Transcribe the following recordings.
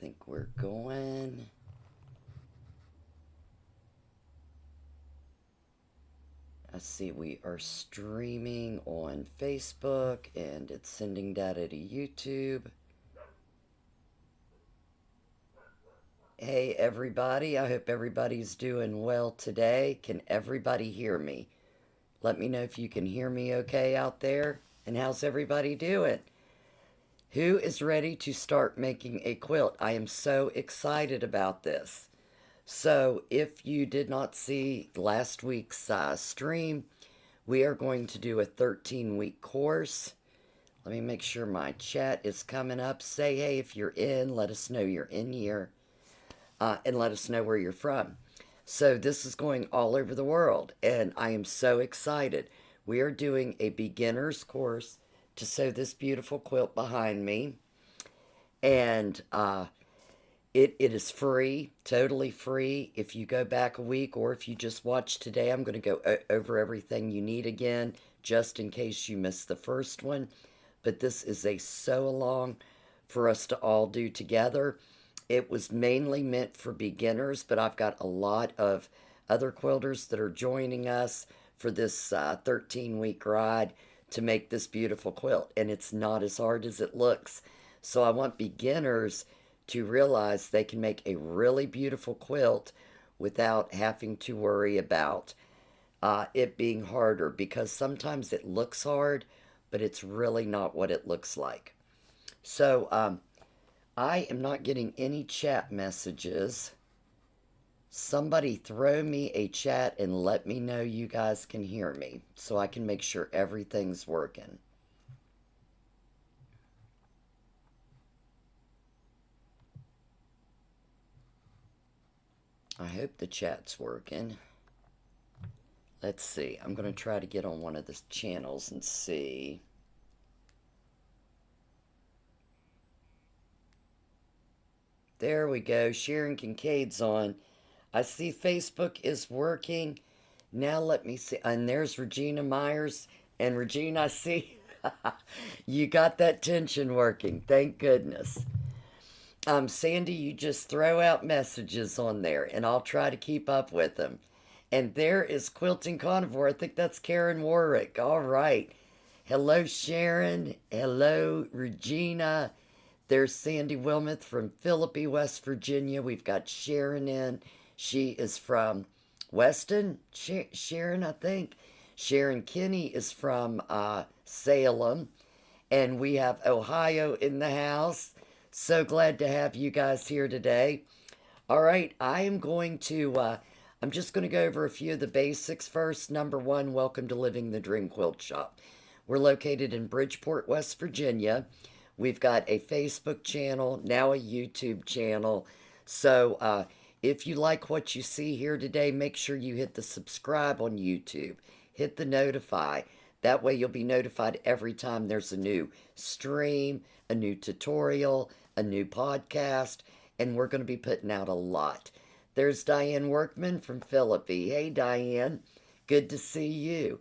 think we're going. I see we are streaming on Facebook and it's sending data to YouTube. Hey, everybody. I hope everybody's doing well today. Can everybody hear me? Let me know if you can hear me okay out there. And how's everybody doing? Who is ready to start making a quilt? I am so excited about this. So, if you did not see last week's stream, we are going to do a 13-week course. Let me make sure my chat is coming up. Say hey if you're in. Let us know you're in here. And let us know where you're from. So, this is going all over the world, and I am so excited. We are doing a beginner's course to sew this beautiful quilt behind me. And it is free, totally free. If you go back a week or if you just watch today, I'm going to go over everything you need again, just in case you missed the first one. But this is a sew along for us to all do together. It was mainly meant for beginners, but I've got a lot of other quilters that are joining us for this 13-week ride to make this beautiful quilt. And it's not as hard as it looks. So I want beginners to realize they can make a really beautiful quilt without having to worry about it being harder, because sometimes it looks hard, but it's really not what it looks like. So I am not getting any chat messages. Somebody throw me a chat and let me know you guys can hear me so I can make sure everything's working. I hope the chat's working. Let's see. I'm going to try to get on one of the channels and see. There we go. Sharon Kincaid's on. I see Facebook is working. Now let me see. And there's Regina Myers. And Regina, I see you got that tension working. Thank goodness. Sandy, you just throw out messages on there, and I'll try to keep up with them. And there is Quilting Carnivore. I think that's Karen Warwick. All right. Hello, Sharon. Hello, Regina. There's Sandy Wilmoth from Philippi, West Virginia. We've got Sharon in. She is from Weston. Sharon, I think. Sharon Kinney is from Salem. And we have Ohio in the house. So glad to have you guys here today. All right, I'm just going to go over a few of the basics first. Number one, welcome to Living the Dream Quilt Shop. We're located in Bridgeport, West Virginia. We've got a Facebook channel, now a YouTube channel. So if you like what you see here today, make sure you hit the subscribe on YouTube. Hit the notify. That way you'll be notified every time there's a new stream, a new tutorial, a new podcast, and we're going to be putting out a lot. There's Diane Workman from Philippi. Hey, Diane. Good to see you.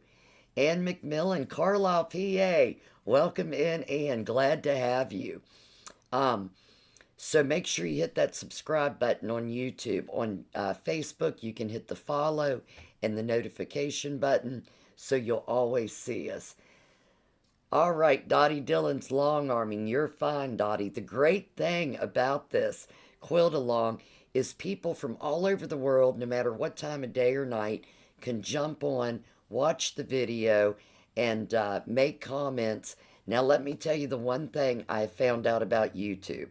Ann McMillan, Carlisle, PA. Welcome in, Ann. Glad to have you. So make sure you hit that subscribe button on YouTube. On Facebook, you can hit the follow and the notification button so you'll always see us. All right, Dottie Dillon's long arming. You're fine, Dottie. The great thing about this quilt along is people from all over the world, no matter what time of day or night, can jump on, watch the video, and make comments. Now, let me tell you the one thing I found out about YouTube.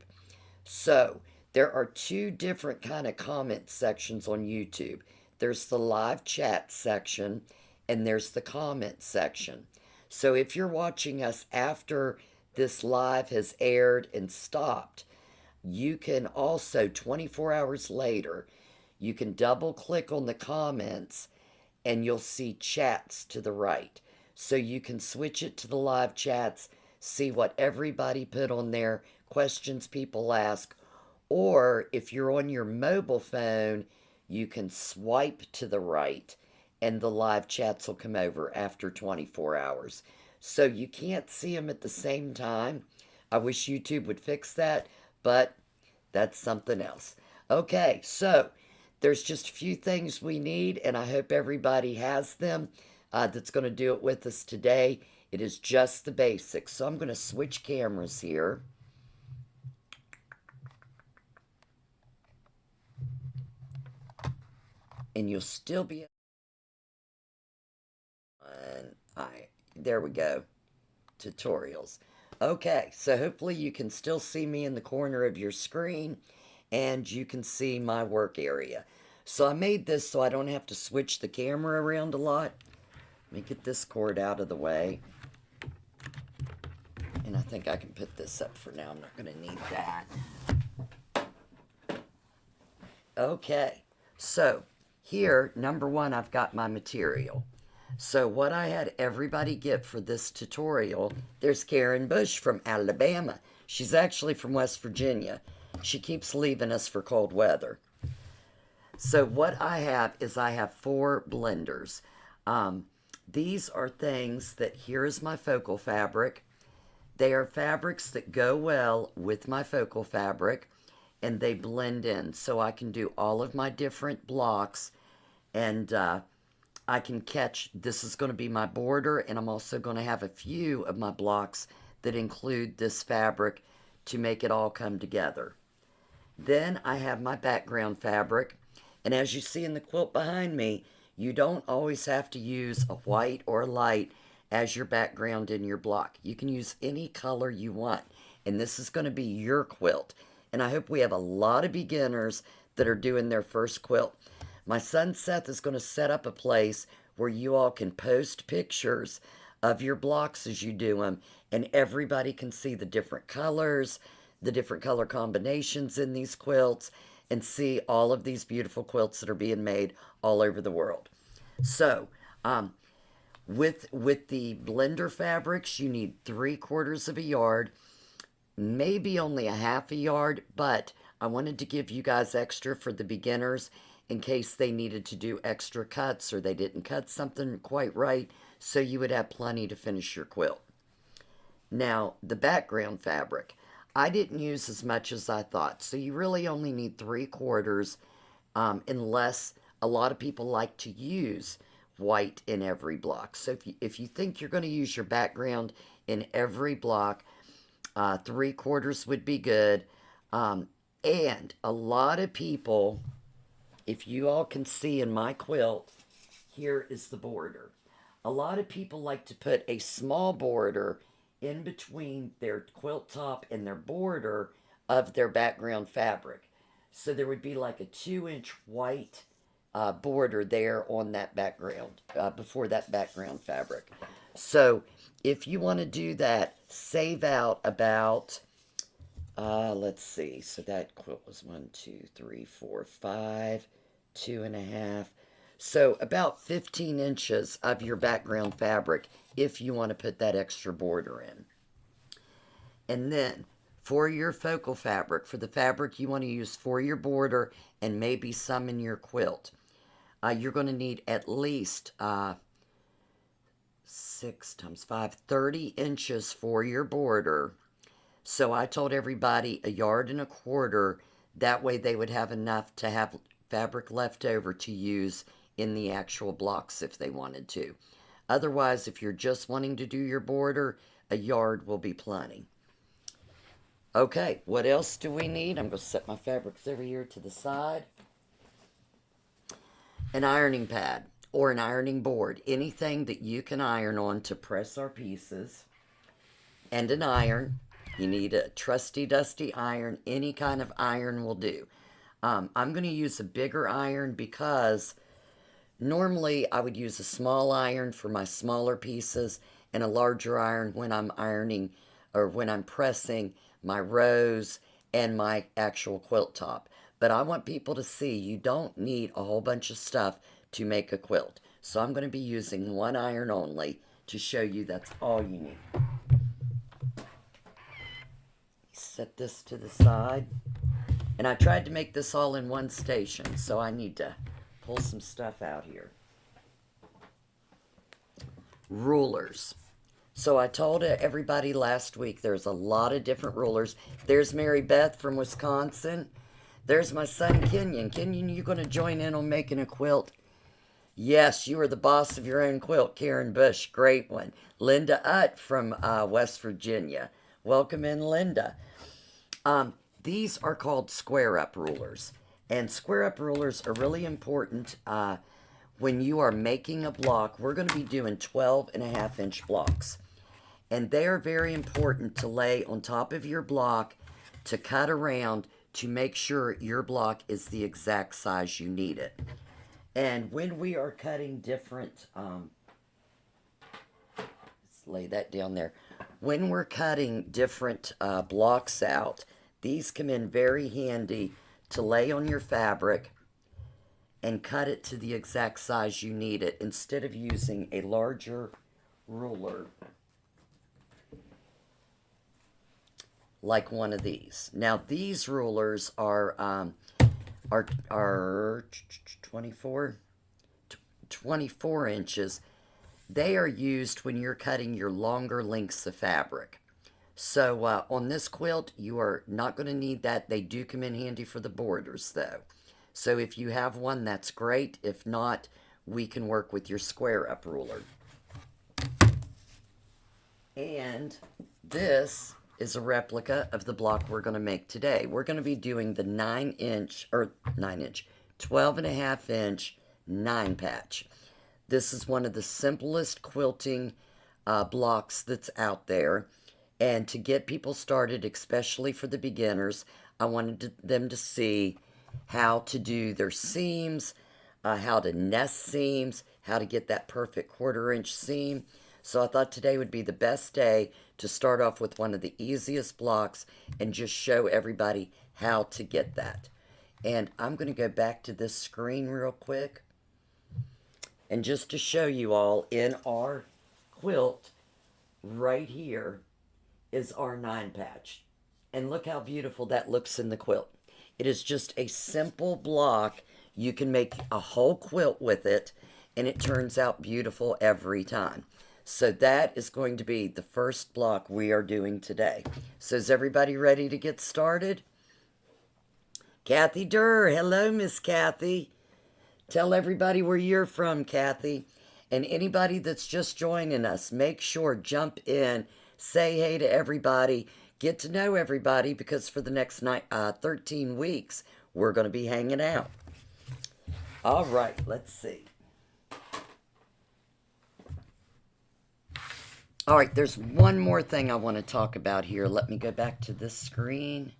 So, there are two different kind of comment sections on YouTube. There's the live chat section, and there's the comment section. So if you're watching us after this live has aired and stopped, you can also, 24 hours later, you can double click on the comments and you'll see chats to the right. So you can switch it to the live chats, see what everybody put on there, questions people ask, or if you're on your mobile phone, you can swipe to the right and the live chats will come over after 24 hours. So you can't see them at the same time. I wish YouTube would fix that, but That's something else. Okay, so there's just a few things we need, and I hope everybody has them that's going to do it with us today. It is just the basics. So I'm going to switch cameras here. And you'll still be on. There we go. Tutorials. Okay, so hopefully you can still see me in the corner of your screen and you can see my work area. So I made this so I don't have to switch the camera around a lot. Let me get this cord out of the way. And I think I can put this up for now. I'm not going to need that. Okay, so here, number one, I've got my material. So what I had everybody get for this tutorial, there's Karen Bush from Alabama. She's actually from West Virginia. She keeps leaving us for cold weather. So what I have is I have 4 blenders. These are things that, here is my focal fabric. They are fabrics that go well with my focal fabric and they blend in. So I can do all of my different blocks and I can catch, this is going to be my border, and I'm also going to have a few of my blocks that include this fabric to make it all come together. Then I have my background fabric, and as you see in the quilt behind me, you don't always have to use a white or a light as your background in your block. You can use any color you want, and this is going to be your quilt. And I hope we have a lot of beginners that are doing their first quilt. My son Seth is going to set up a place where you all can post pictures of your blocks as you do them, and everybody can see the different colors, the different color combinations in these quilts, and see all of these beautiful quilts that are being made all over the world. So, with the blender fabrics, you need 3/4 of a yard, maybe only a half a yard, but I wanted to give you guys extra for the beginners in case they needed to do extra cuts or they didn't cut something quite right, so you would have plenty to finish your quilt. Now, the background fabric. I didn't use as much as I thought, so you really only need 3/4 unless a lot of people like to use white in every block. So if you think you're going to use your background in every block, 3/4 would be good. And a lot of people, if you all can see in my quilt, here is the border. A lot of people like to put a small border in between their quilt top and their border of their background fabric. So there would be like a 2-inch white border there on that background, before that background fabric. So if you want to do that, save out about, let's see, so that quilt was 1, 2, 3, 4, 5, 2.5. So about 15 inches of your background fabric if you want to put that extra border in. And then for your focal fabric, for the fabric you want to use for your border and maybe some in your quilt, you're going to need at least 6 times 5, 30 inches for your border. So I told everybody 1.25 yards. That way they would have enough to have fabric left over to use in the actual blocks if they wanted to. Otherwise, if you're just wanting to do your border, 1 yard will be plenty. Okay, what else do we need? I'm going to set my fabrics over here to the side. An ironing pad or an ironing board. Anything that you can iron on to press our pieces. And an iron. You need a trusty, dusty iron. Any kind of iron will do. I'm going to use a bigger iron because normally I would use a small iron for my smaller pieces and a larger iron when I'm ironing or when I'm pressing my rows and my actual quilt top. But I want people to see you don't need a whole bunch of stuff to make a quilt. So I'm going to be using one iron only to show you that's all you need. Set this to the side. And I tried to make this all in one station, so I need to pull some stuff out here. Rulers. So I told everybody last week there's a lot of different rulers. There's Mary Beth from Wisconsin. There's my son Kenyon. Kenyon, you going to join in on making a quilt? Yes, you are the boss of your own quilt, Karen Bush. Great one. Linda Utt from West Virginia. Welcome in, Linda. These are called square up rulers. And square up rulers are really important when you are making a block. We're going to be doing 12.5 inch blocks. And they are very important to lay on top of your block to cut around to make sure your block is the exact size you need it. And when we are cutting different, let's lay that down there. When we're cutting different blocks out, these come in very handy to lay on your fabric and cut it to the exact size you need it instead of using a larger ruler like one of these. Now these rulers are 24 inches. They are used when you're cutting your longer lengths of fabric. So on this quilt, you are not going to need that. They do come in handy for the borders, though. So if you have one, that's great. If not, we can work with your square up ruler. And this is a replica of the block we're going to make today. We're going to be doing the 12.5 inch 9 patch. This is one of the simplest quilting blocks that's out there. And to get people started, especially for the beginners, I wanted them to see how to do their seams, how to nest seams, how to get that perfect 1/4 inch seam. So I thought today would be the best day to start off with one of the easiest blocks and just show everybody how to get that. And I'm going to go back to this screen real quick. And just to show you all, in our quilt right here is our 9 patch. And look how beautiful that looks in the quilt. It is just a simple block. You can make a whole quilt with it, and it turns out beautiful every time. So that is going to be the first block we are doing today. So is everybody ready to get started? Kathy Durr. Hello, Miss Kathy. Tell everybody where you're from, Kathy. And anybody that's just joining us, make sure, jump in, say hey to everybody, get to know everybody, because for the next 13 weeks, we're going to be hanging out. All right, let's see. All right, there's one more thing I want to talk about here. Let me go back to this screen.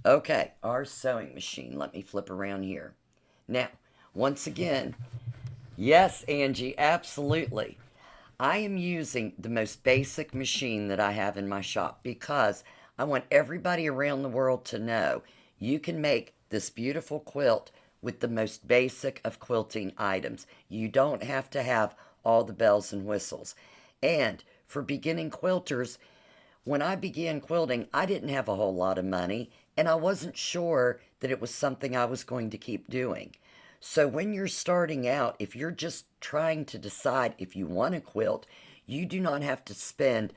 Okay, our sewing machine. Let me flip around here. Now, once again, yes, Angie, absolutely. I am using the most basic machine that I have in my shop because I want everybody around the world to know you can make this beautiful quilt with the most basic of quilting items. You don't have to have all the bells and whistles. And for beginning quilters, when I began quilting, I didn't have a whole lot of money, and I wasn't sure that it was something I was going to keep doing. So when you're starting out, if you're just trying to decide if you want to quilt, you do not have to spend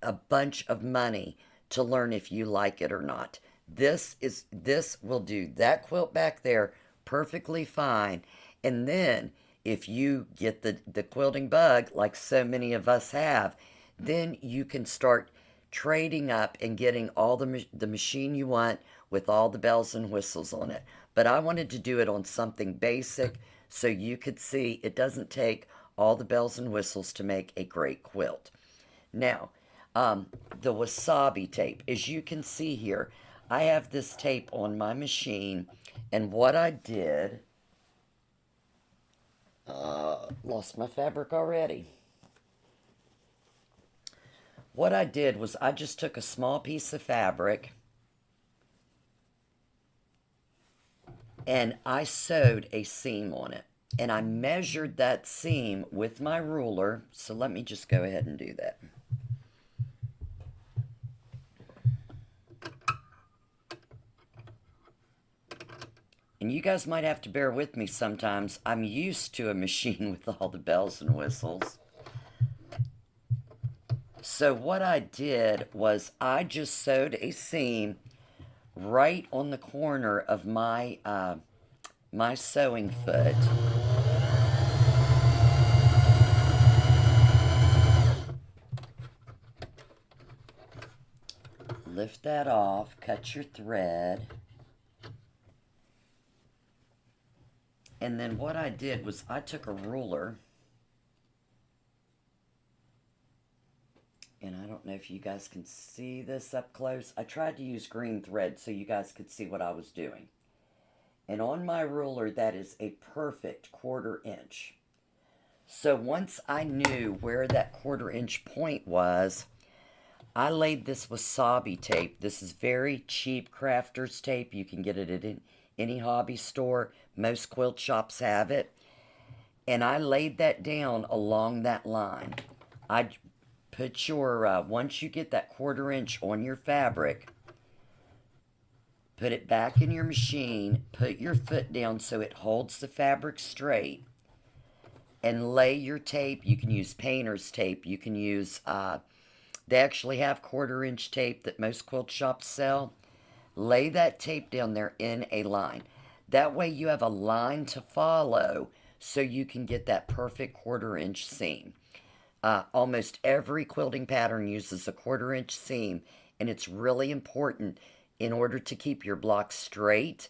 a bunch of money to learn if you like it or not. This will do that quilt back there perfectly fine. And then if you get the quilting bug, like so many of us have, then you can start trading up and getting all the machine you want with all the bells and whistles on it. But I wanted to do it on something basic so you could see it doesn't take all the bells and whistles to make a great quilt. Now, the wasabi tape. As you can see here, I have this tape on my machine, and what I did, lost my fabric already. What I did was I just took a small piece of fabric and I sewed a seam on it. And I measured that seam with my ruler. So let me just go ahead and do that. And you guys might have to bear with me sometimes. I'm used to a machine with all the bells and whistles. So what I did was I just sewed a seam right on the corner of my my sewing foot. Lift that off, cut your thread. And then what I did was I took a ruler, and I don't know if you guys can see this up close. I tried to use green thread so you guys could see what I was doing. And on my ruler, that is a perfect 1/4 inch. So once I knew where that 1/4 inch point was, I laid this wasabi tape. This is very cheap crafter's tape. You can get it at any hobby store. Most quilt shops have it. And I laid that down along that line. I put your, once you get that 1/4 inch on your fabric, put it back in your machine, put your foot down so it holds the fabric straight, and lay your tape. You can use painter's tape. You can use, they actually have 1/4 inch tape that most quilt shops sell. Lay that tape down there in a line. That way you have a line to follow so you can get that perfect 1/4 inch seam. Almost every quilting pattern uses a 1/4 inch seam, and it's really important in order to keep your blocks straight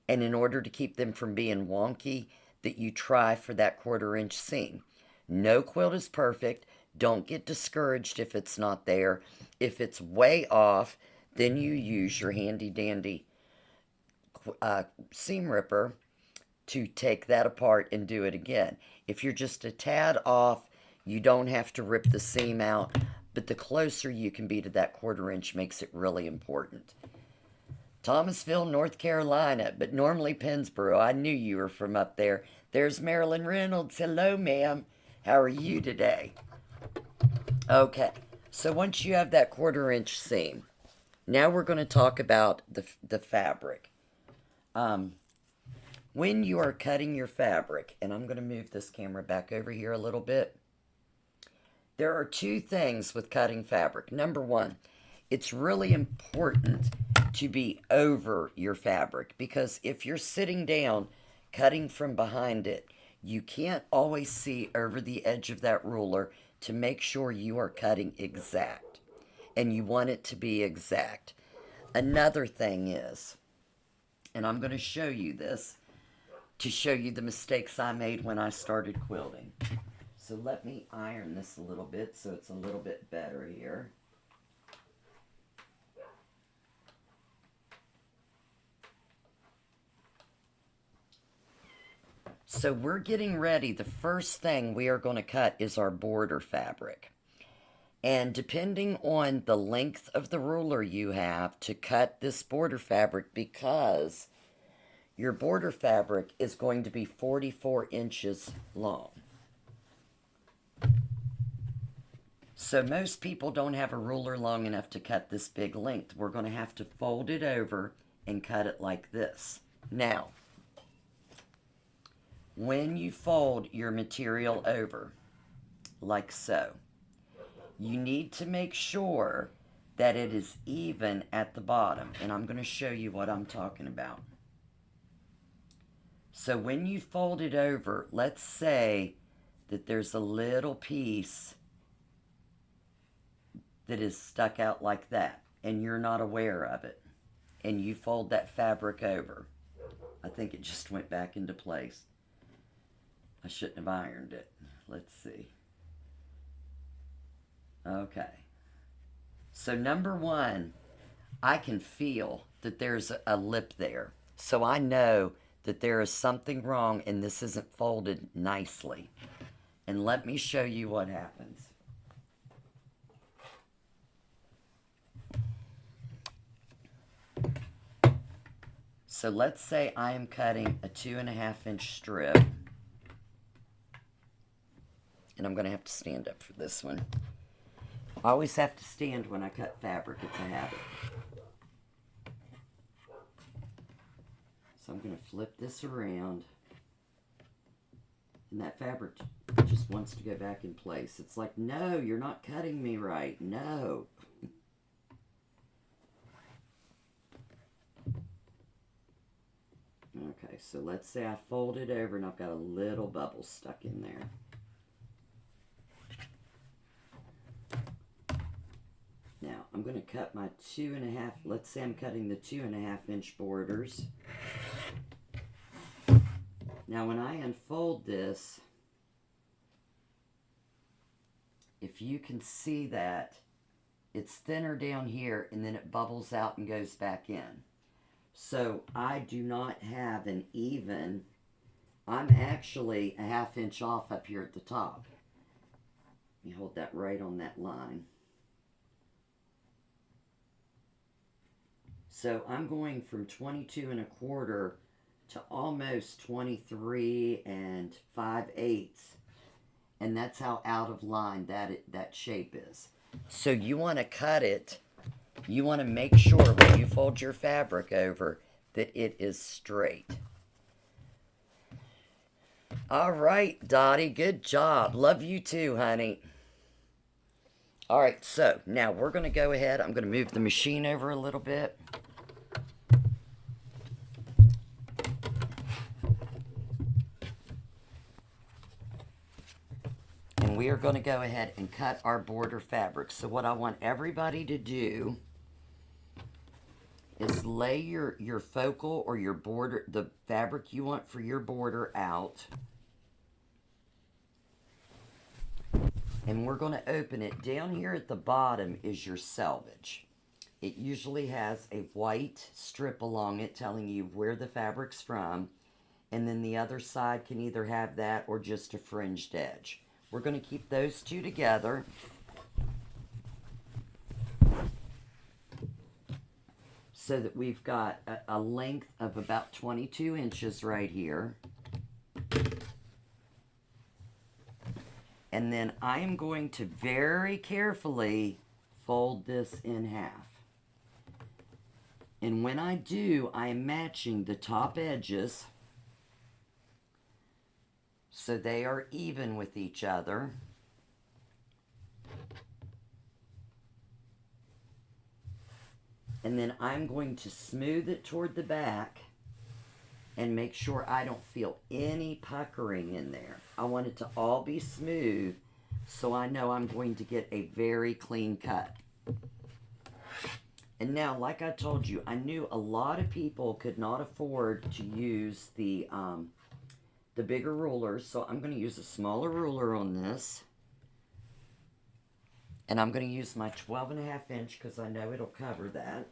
and in order to keep them from being wonky that you try for that 1/4 inch seam. No quilt is perfect. Don't get discouraged if it's not there. If it's way off, then you use your handy dandy seam ripper to take that apart and do it again. If you're just a tad off, you don't have to rip the seam out, but the closer you can be to that 1/4 inch makes it really important. Thomasville, North Carolina, but normally Pennsboro. I knew you were from up there. There's Marilyn Reynolds. Hello, ma'am. How are you today? Okay, so once you have that 1/4 inch seam, now we're going to talk about the fabric. When you are cutting your fabric, and I'm going to move this camera back over here a little bit, there are two things with cutting fabric. Number one, it's really important to be over your fabric, because if you're sitting down cutting from behind it, you can't always see over the edge of that ruler to make sure you are cutting exact, and you want it to be exact. Another thing is, and I'm going to show you this to show you the mistakes I made when I started quilting. So let me iron this a little bit so it's a little bit better here. So we're getting ready. The first thing we are going to cut is our border fabric. And depending on the length of the ruler you have to cut this border fabric, because your border fabric is going to be 44 inches long. So most people don't have a ruler long enough to cut this big length. We're going to have to fold it over and cut it like this. Now, when you fold your material over, like so, you need to make sure that it is even at the bottom. And I'm going to show you what I'm talking about. So when you fold it over, let's say that there's a little piece that is stuck out like that, and you're not aware of it, and you fold that fabric over. I think it just went back into place. I shouldn't have ironed it. Let's see. Okay. So number one, I can feel that there's a lip there. So I know that there is something wrong and this isn't folded nicely. And let me show you what happens. So let's say I am cutting a 2.5 inch strip. And I'm going to have to stand up for this one. I always have to stand when I cut fabric. It's a habit. So I'm going to flip this around. And that fabric just wants to go back in place. It's like, no, you're not cutting me right. No. Okay, so let's say I fold it over and I've got a little bubble stuck in there. Now, I'm going to cut my 2.5, let's say I'm cutting the 2.5-inch borders. Now, when I unfold this, if you can see that, it's thinner down here and then it bubbles out and goes back in. So I do not have an even, I'm actually a 1/2 inch off up here at the top. Let me hold that right on that line. So I'm going from 22 1/4 to almost 23 5/8. And that's how out of line that shape is. So you want to cut it. You want to make sure when you fold your fabric over that it is straight. All right, Dottie, good job. Love you too, honey. All right, so now we're going to go ahead. I'm going to move the machine over a little bit. And we are going to go ahead and cut our border fabric. So what I want everybody to do is lay your focal or your border, the fabric you want for your border out. And we're going to open it. Down here at the bottom is your selvage. It usually has a white strip along it telling you where the fabric's from. And then the other side can either have that or just a fringed edge. We're going to keep those two together. So that we've got a length of about 22 inches right here. And then I am going to very carefully fold this in half. And when I do, I am matching the top edges so they are even with each other. And then I'm going to smooth it toward the back and make sure I don't feel any puckering in there. I want it to all be smooth so I know I'm going to get a very clean cut. And now, like I told you, I knew a lot of people could not afford to use the bigger rulers, so I'm going to use a smaller ruler on this. And I'm going to use my 12.5 inch because I know it'll cover that.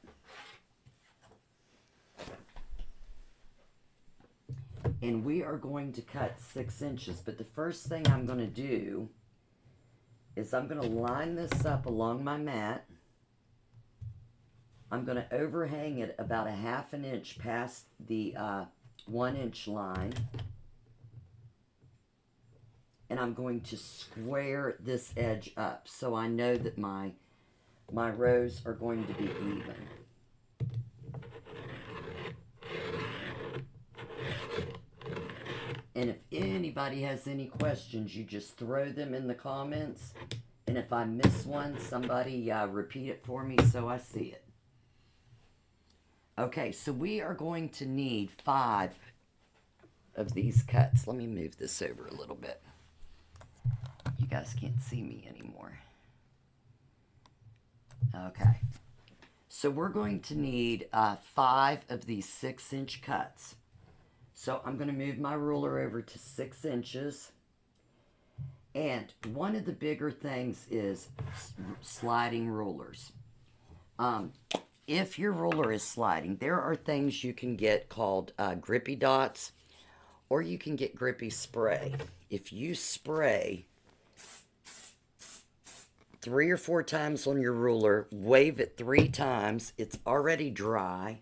And we are going to cut 6 inches. But the first thing I'm going to do is I'm going to line this up along my mat. I'm going to overhang it about 1/2 inch past the 1 inch line. And I'm going to square this edge up so I know that my rows are going to be even. And if anybody has any questions, you just throw them in the comments. And if I miss one, somebody repeat it for me so I see it. Okay, so we are going to need 5 of these cuts. Let me move this over a little bit. You guys can't see me anymore. Okay. So we're going to need 5 of these 6 inch cuts. So I'm going to move my ruler over to 6 inches. And one of the bigger things is sliding rulers. If your ruler is sliding, there are things you can get called grippy dots, or you can get grippy spray. If you spray 3 or 4 times on your ruler, wave it 3 times, it's already dry,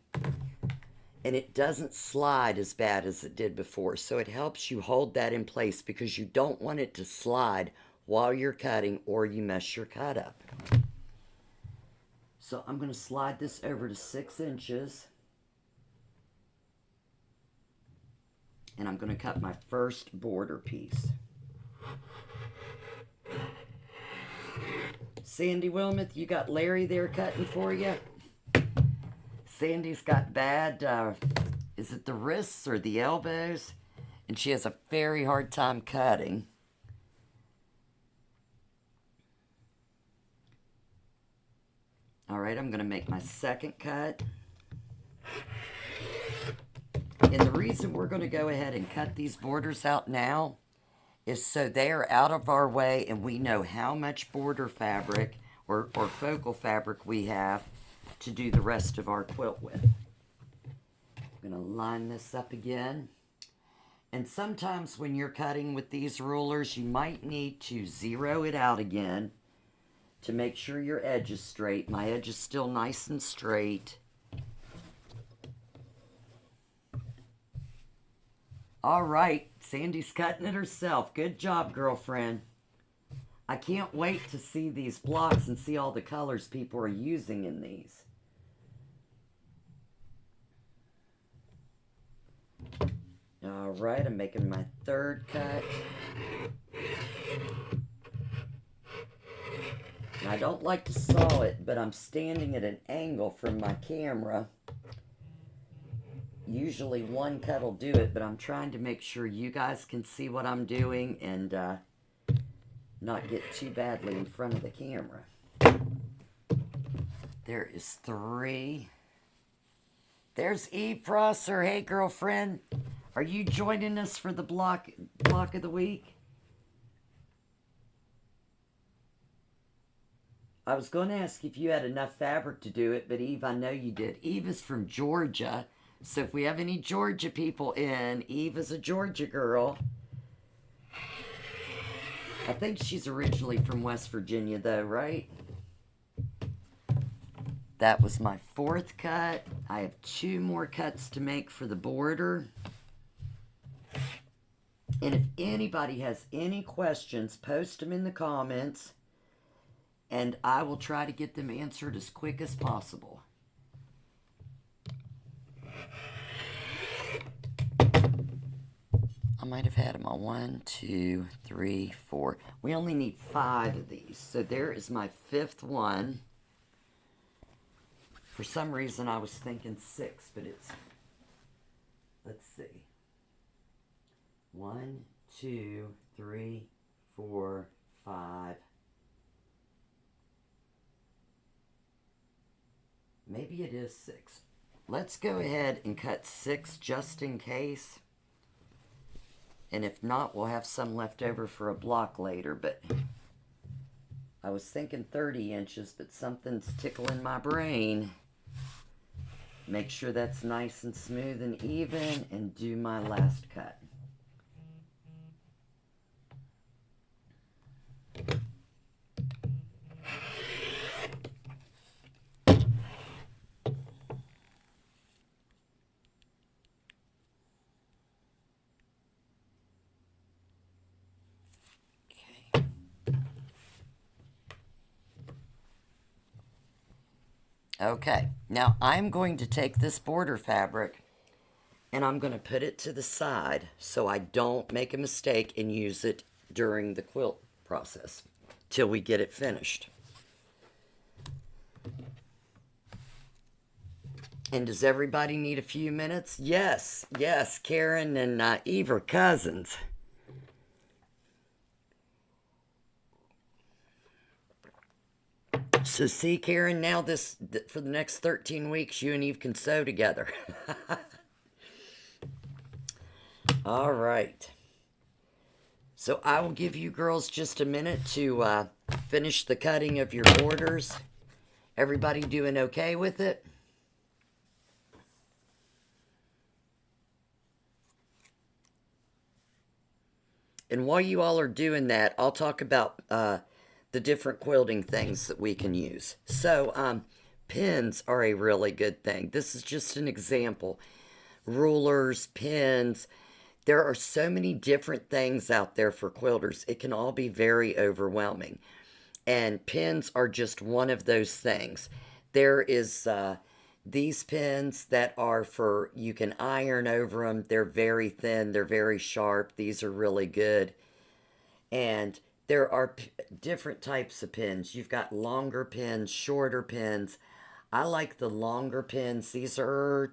and it doesn't slide as bad as it did before. So it helps you hold that in place because you don't want it to slide while you're cutting or you mess your cut up. So I'm going to slide this over to 6 inches. And I'm going to cut my first border piece. Sandy Wilmoth, you got Larry there cutting for you? Sandy's got bad, is it the wrists or the elbows? And she has a very hard time cutting. All right, I'm going to make my second cut. And the reason we're going to go ahead and cut these borders out now is so they are out of our way and we know how much border fabric or focal fabric we have to do the rest of our quilt with. I'm going to line this up again. And sometimes when you're cutting with these rulers, you might need to zero it out again to make sure your edge is straight. My edge is still nice and straight. All right, Sandy's cutting it herself. Good job, girlfriend. I can't wait to see these blocks and see all the colors people are using in these. All right, I'm making my third cut. And I don't like to saw it, but I'm standing at an angle from my camera. Usually one cut will do it, but I'm trying to make sure you guys can see what I'm doing and not get too badly in front of the camera. There is 3. There's Eve Prosser. Hey, girlfriend. Are you joining us for the block of the week? I was going to ask if you had enough fabric to do it, but Eve, I know you did. Eve is from Georgia, so if we have any Georgia people in, Eve is a Georgia girl. I think she's originally from West Virginia, though, right? That was my 4th cut. I have 2 more cuts to make for the border. And if anybody has any questions, post them in the comments, and I will try to get them answered as quick as possible. I might have had them on 1, 2, 3, 4. We only need 5 of these. So there is my 5th one. For some reason I was thinking 6, but it's, let's see. 1, 2, 3, 4, 5. Maybe it is 6. Let's go ahead and cut 6 just in case. And if not, we'll have some left over for a block later. But I was thinking 30 inches, but something's tickling my brain. Make sure that's nice and smooth and even, and do my last cut. Okay, now I'm going to take this border fabric and I'm going to put it to the side so I don't make a mistake and use it during the quilt process till we get it finished. And does everybody need a few minutes? Yes, yes, Karen and Eve are cousins. So see, Karen, now for the next 13 weeks, you and Eve can sew together. All right. So I will give you girls just a minute to finish the cutting of your borders. Everybody doing okay with it? And while you all are doing that, I'll talk about the different quilting things that we can use. So, pins are a really good thing. This is just an example. Rulers, pins. There are so many different things out there for quilters. It can all be very overwhelming. And pins are just one of those things. There is these pins that are for, you can iron over them. They're very thin. They're very sharp. These are really good. And there are different types of pins. You've got longer pins, shorter pins. I like the longer pins. These are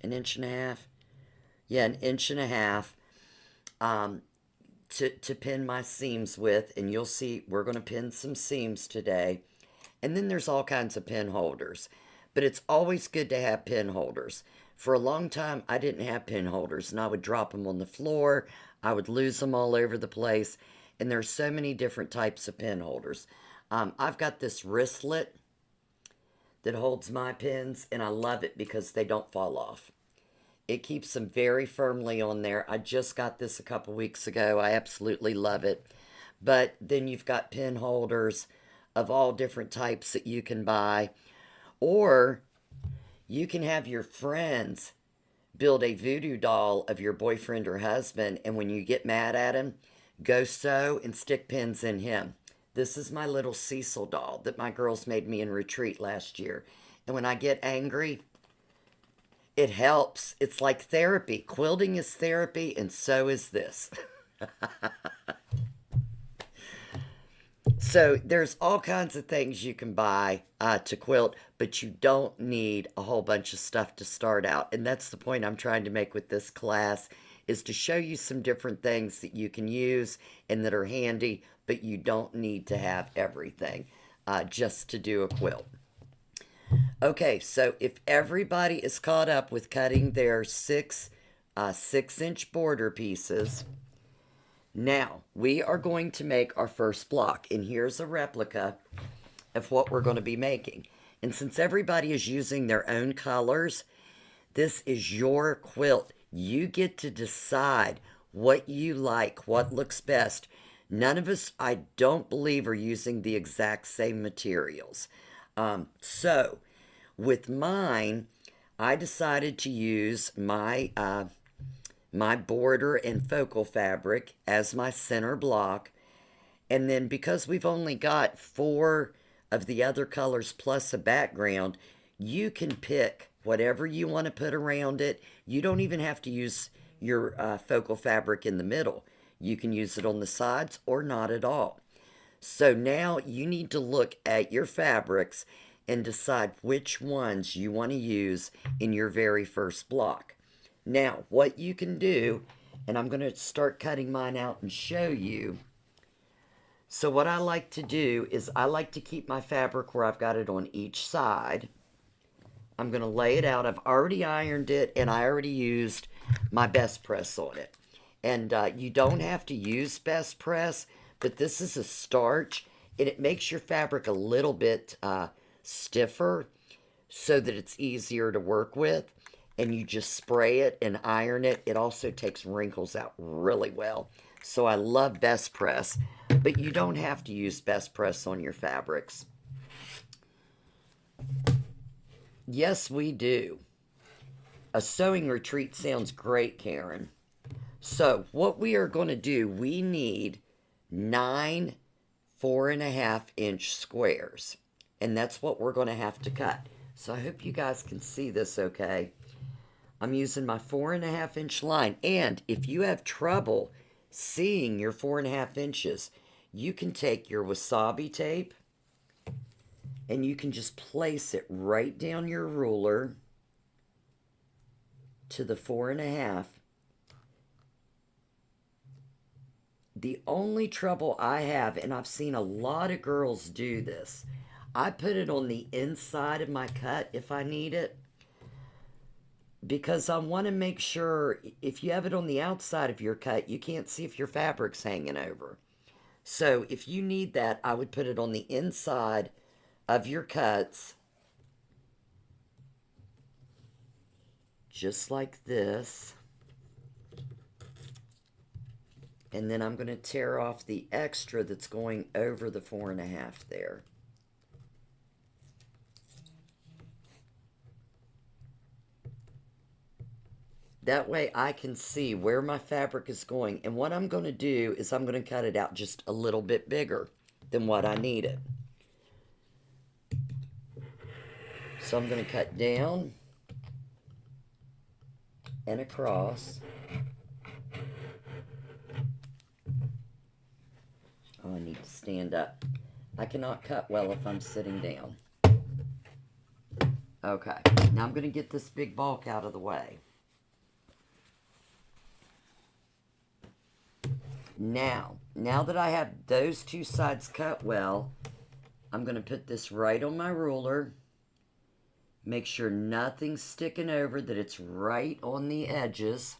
an inch and a half. Yeah, an inch and a half to pin my seams with. And you'll see we're going to pin some seams today. And then there's all kinds of pin holders. But it's always good to have pin holders. For a long time, I didn't have pin holders, and I would drop them on the floor. I would lose them all over the place. And there's so many different types of pin holders. I've got this wristlet that holds my pins, and I love it because they don't fall off. It keeps them very firmly on there. I just got this a couple weeks ago. I absolutely love it. But then you've got pin holders of all different types that you can buy. Or you can have your friends build a voodoo doll of your boyfriend or husband, and when you get mad at him, go sew and stick pins in him. This is my little Cecil doll that my girls made me in retreat last year. And when I get angry, it helps. It's like therapy. Quilting is therapy, and so is this. So there's all kinds of things you can buy to quilt, but you don't need a whole bunch of stuff to start out. And that's the point I'm trying to make with this class, is to show you some different things that you can use and that are handy, but you don't need to have everything just to do a quilt. Okay, so if everybody is caught up with cutting their 6-inch border pieces, now we are going to make our first block. And here's a replica of what we're going to be making. And since everybody is using their own colors, this is your quilt. You get to decide what you like, what looks best. None of us, I don't believe, are using the exact same materials. So with mine, I decided to use my border and focal fabric as my center block. And then because we've only got 4 of the other colors plus a background, you can pick whatever you want to put around it. You don't even have to use your focal fabric in the middle. You can use it on the sides or not at all. So now you need to look at your fabrics and decide which ones you want to use in your very first block. Now, what you can do, and I'm going to start cutting mine out and show you. So what I like to do is I like to keep my fabric where I've got it on each side. I'm going to lay it out. I've already ironed it, and I already used my best press on it. And you don't have to use best press, but this is a starch, and it makes your fabric a little bit stiffer so that it's easier to work with. And you just spray it and iron it. It also takes wrinkles out really well. So I love best press, but you don't have to use best press on your fabrics. Yes, we do. A sewing retreat sounds great, Karen. So what we are going to do, we need 9 4.5-inch squares. And that's what we're going to have to cut. So I hope you guys can see this okay. I'm using my 4.5-inch line. And if you have trouble seeing your 4.5 inches, you can take your wasabi tape and you can just place it right down your ruler to the 4.5. The only trouble I have, and I've seen a lot of girls do this, I put it on the inside of my cut if I need it, because I want to make sure if you have it on the outside of your cut, you can't see if your fabric's hanging over. So if you need that, I would put it on the inside of your cuts, just like this. And then I'm going to tear off the extra that's going over the 4.5 there. That way I can see where my fabric is going. And what I'm going to do is I'm going to cut it out just a little bit bigger than what I needed. So I'm going to cut down and across. Oh, I need to stand up. I cannot cut well if I'm sitting down. Okay, now I'm going to get this big bulk out of the way. Now that I have those two sides cut well, I'm going to put this right on my ruler. Make sure nothing's sticking over, that it's right on the edges.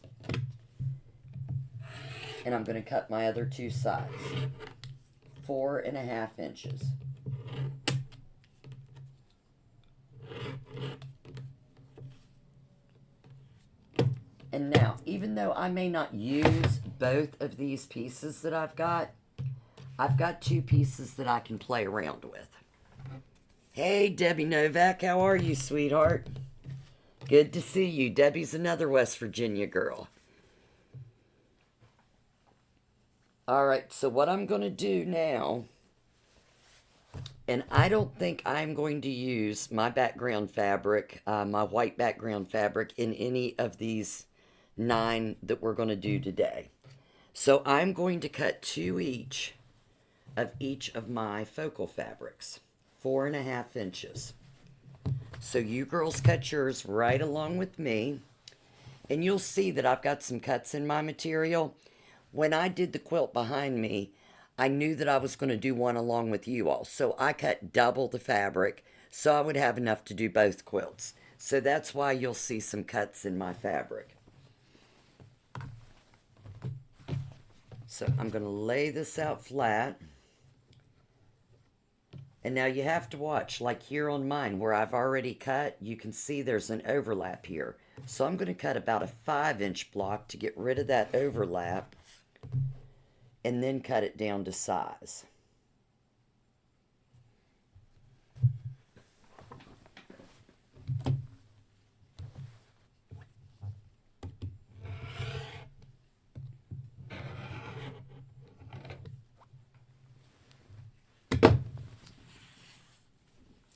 And I'm going to cut my other two sides. 4.5 inches. And now, even though I may not use both of these pieces that I've got two pieces that I can play around with. Hey, Debbie Novak, how are you, sweetheart? Good to see you. Debbie's another West Virginia girl. All right, so what I'm going to do now, and I don't think I'm going to use my background fabric, my white background fabric, in any of these 9 that we're going to do today. So I'm going to cut 2 each of my focal fabrics, 4.5 inches. So you girls cut yours right along with me, and you'll see that I've got some cuts in my material. When I did the quilt behind me, I knew that I was going to do one along with you all, so I cut double the fabric so I would have enough to do both quilts. So that's why you'll see some cuts in my fabric. So I'm going to lay this out flat. And now you have to watch, like here on mine where I've already cut, you can see there's an overlap here. So I'm going to cut about a 5-inch block to get rid of that overlap, and then cut it down to size.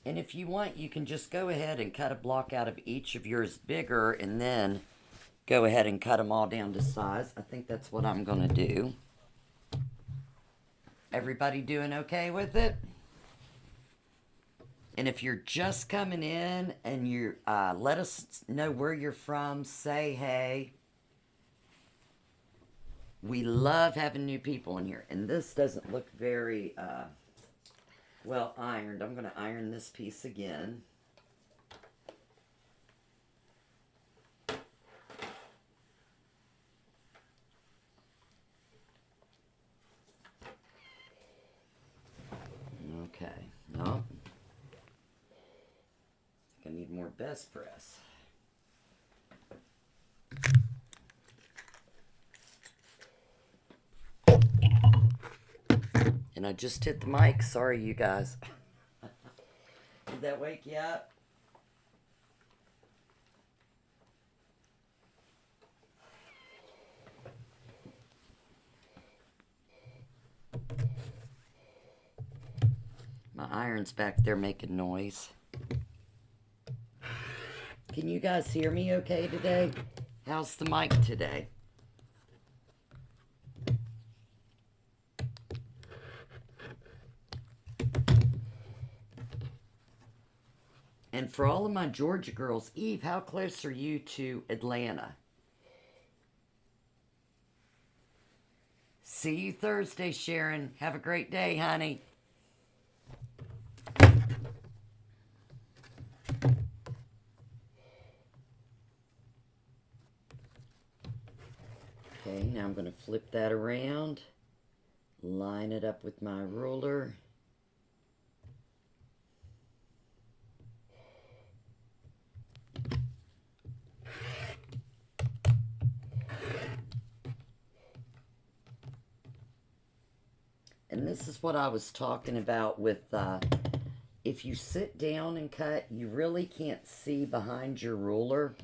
And if you want, you can just go ahead and cut a block out of each of yours bigger, and then go ahead and cut them all down to size. I think that's what I'm going to do. Everybody doing okay with it? And if you're just coming in and you let us know where you're from, say hey. We love having new people in here. And this doesn't look very well ironed. I'm going to iron this piece again. Okay, no. I think I need more best press. And I just hit the mic. Sorry, you guys. Did that wake you up? My iron's back there making noise. Can you guys hear me okay today? How's the mic today? And for all of my Georgia girls, Eve, how close are you to Atlanta? See you Thursday, Sharon. Have a great day, honey. Okay, now I'm going to flip that around, line it up with my ruler. And this is what I was talking about with, if you sit down and cut, you really can't see behind your ruler.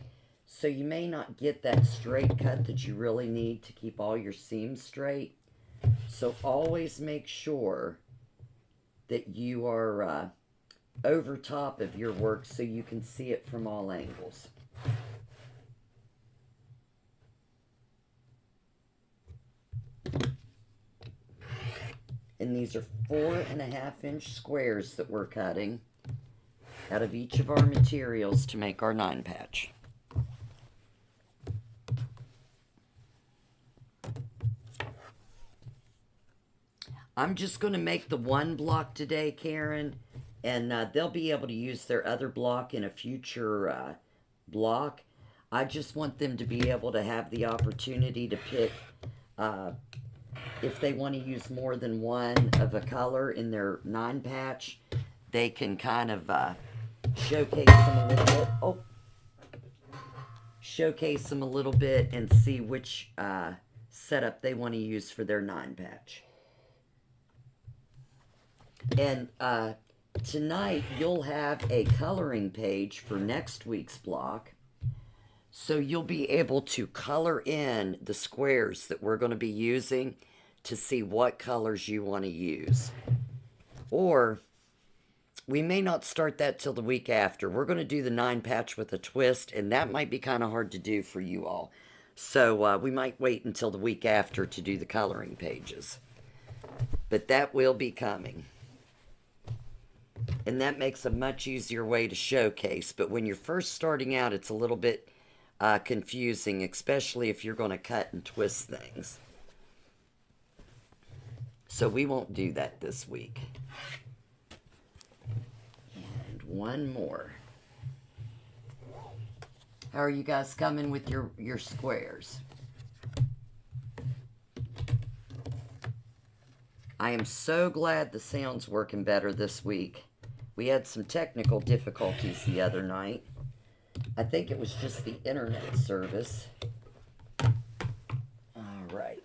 So you may not get that straight cut that you really need to keep all your seams straight. So always make sure that you are over top of your work so you can see it from all angles. And these are 4.5-inch squares that we're cutting out of each of our materials to make our 9 patch. I'm just going to make the one block today, Karen, and they'll be able to use their other block in a future block. I just want them to be able to have the opportunity to pick if they want to use more than one of a color in their 9 patch. They can kind of showcase them a little bit. Oh, showcase them a little bit and see which setup they want to use for their 9 patch. And tonight you'll have a coloring page for next week's block. So you'll be able to color in the squares that we're going to be using to see what colors you want to use. Or we may not start that till the week after. We're going to do the 9 patch with a twist, and that might be kind of hard to do for you all. So we might wait until the week after to do the coloring pages. But that will be coming. And that makes a much easier way to showcase. But when you're first starting out, it's a little bit confusing, especially if you're going to cut and twist things. So we won't do that this week. And one more. How are you guys coming with your squares? I am so glad the sound's working better this week. We had some technical difficulties the other night. I think it was just the internet service. All right.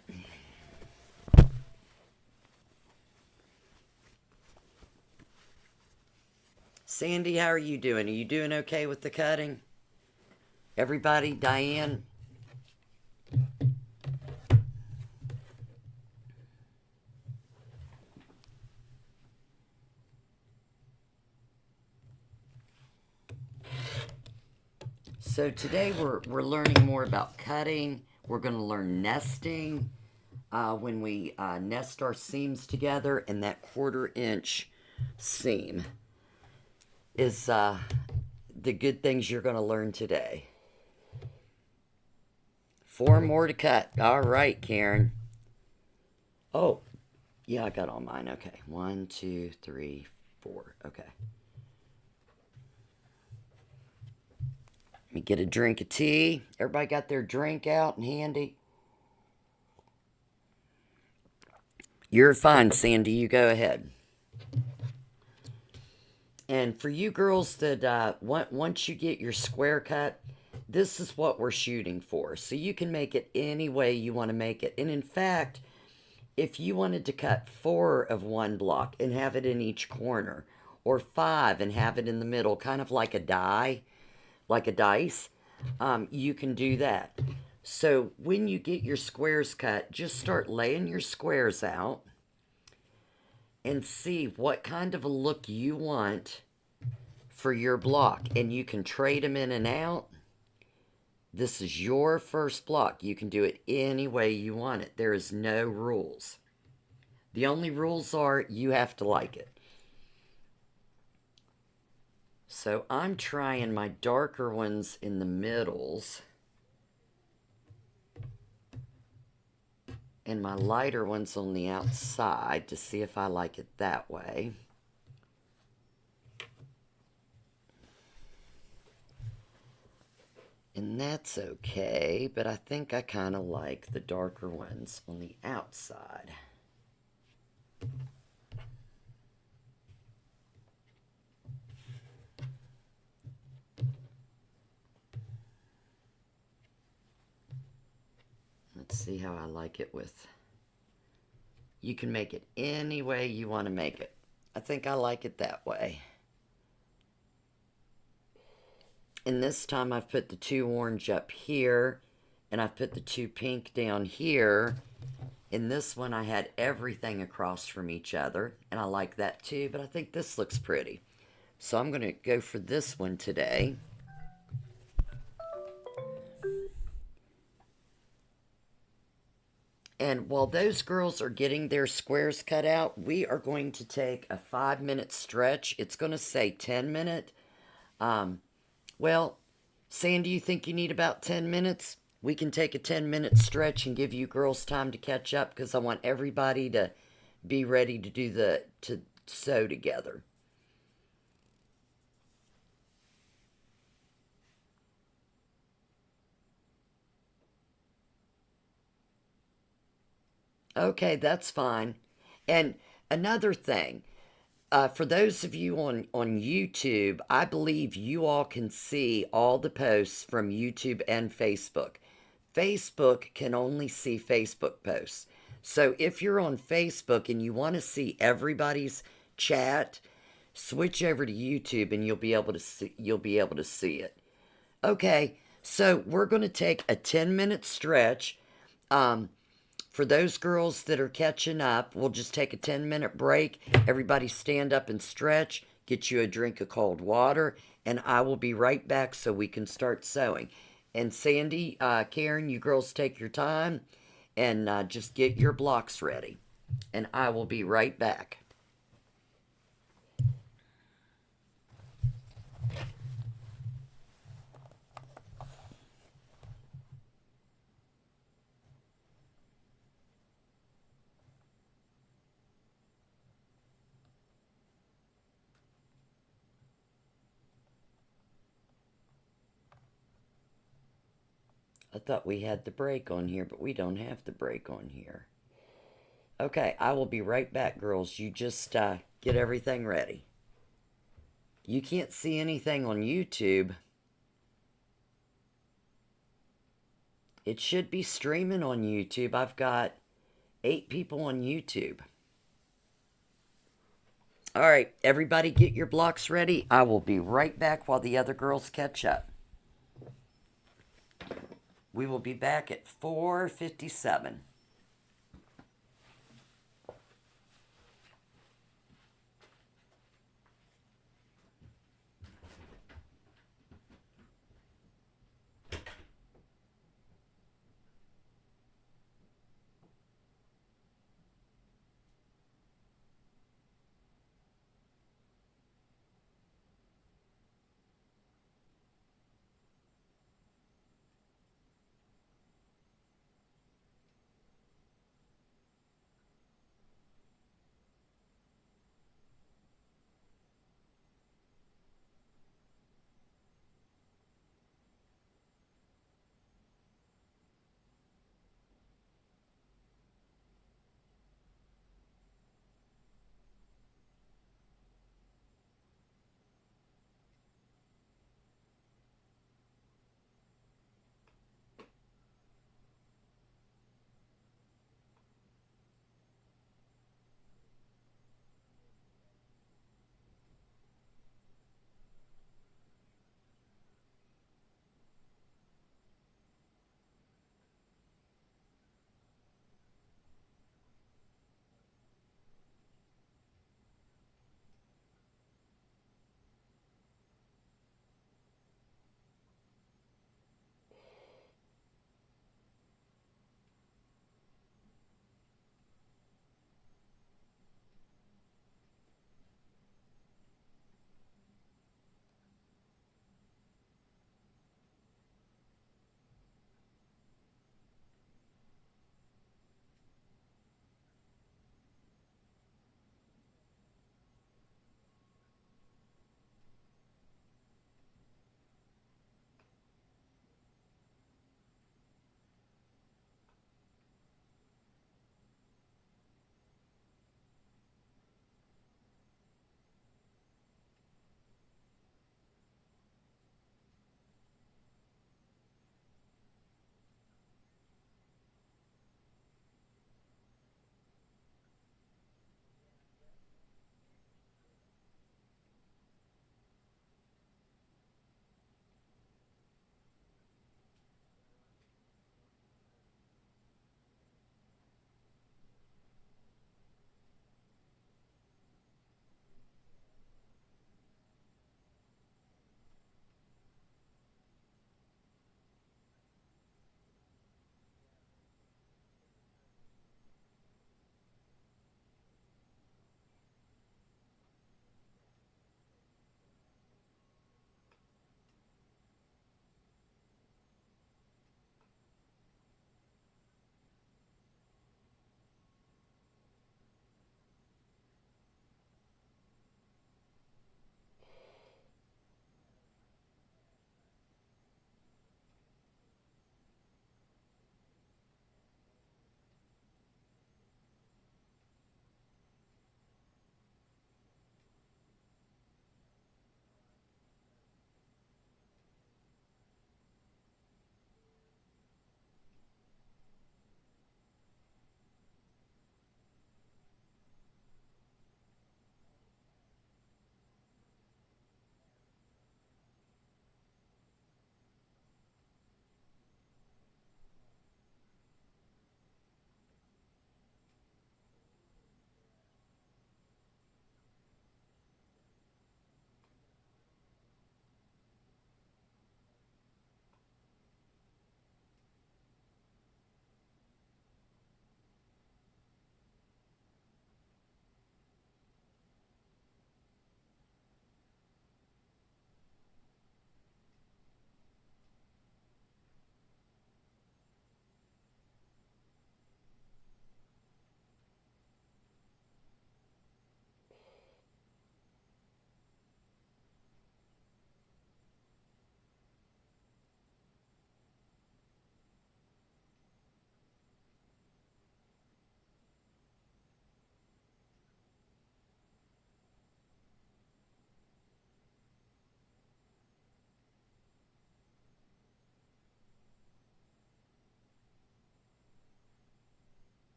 Sandy, how are you doing? Are you doing okay with the cutting? Everybody, Diane? So today we're learning more about cutting. We're going to learn nesting when we nest our seams together, and that 1/4-inch seam is the good things you're going to learn today. 4 more to cut. All right, Karen. Oh, yeah, I got all mine. Okay, 1, 2, 3, 4. Okay. Let me get a drink of tea. Everybody got their drink out and handy? You're fine, Sandy. You go ahead. And for you girls that once you get your square cut, this is what we're shooting for. So you can make it any way you want to make it. And in fact, if you wanted to cut 4 of one block and have it in each corner, or 5 and have it in the middle, kind of like a die, like a dice, you can do that. So when you get your squares cut, just start laying your squares out and see what kind of a look you want for your block. And you can trade them in and out. This is your first block. You can do it any way you want it. There is no rules. The only rules are you have to like it. So I'm trying my darker ones in the middles and my lighter ones on the outside to see if I like it that way. And that's okay, but I think I kind of like the darker ones on the outside. Let's see how I like it with... You can make it any way you want to make it. I think I like it that way. And this time I've put the 2 orange up here, and I've put the 2 pink down here. In this one I had everything across from each other, and I like that too, but I think this looks pretty. So I'm going to go for this one today. And while those girls are getting their squares cut out, we are going to take a 5-minute stretch. It's going to say 10-minute. Um, well, Sandy, you think you need about 10 minutes? We can take a 10-minute stretch and give you girls time to catch up because I want everybody to be ready to to sew together. Okay, that's fine. And another thing, for those of you on YouTube, I believe you all can see all the posts from YouTube and Facebook. Facebook can only see Facebook posts. So if you're on Facebook and you want to see everybody's chat, switch over to YouTube and you'll be able to see it. Okay, so we're going to take a 10-minute stretch. Um, for those girls that are catching up, we'll just take a 10-minute break. Everybody stand up and stretch, get you a drink of cold water, and I will be right back so we can start sewing. And Sandy, Karen, you girls take your time and just get your blocks ready. And I will be right back. I thought we had the break on here, but we don't have the break on here. Okay, I will be right back, girls. You just get everything ready. You can't see anything on YouTube. It should be streaming on YouTube. I've got 8 people on YouTube. All right, everybody get your blocks ready. I will be right back while the other girls catch up. We will be back at 4:57.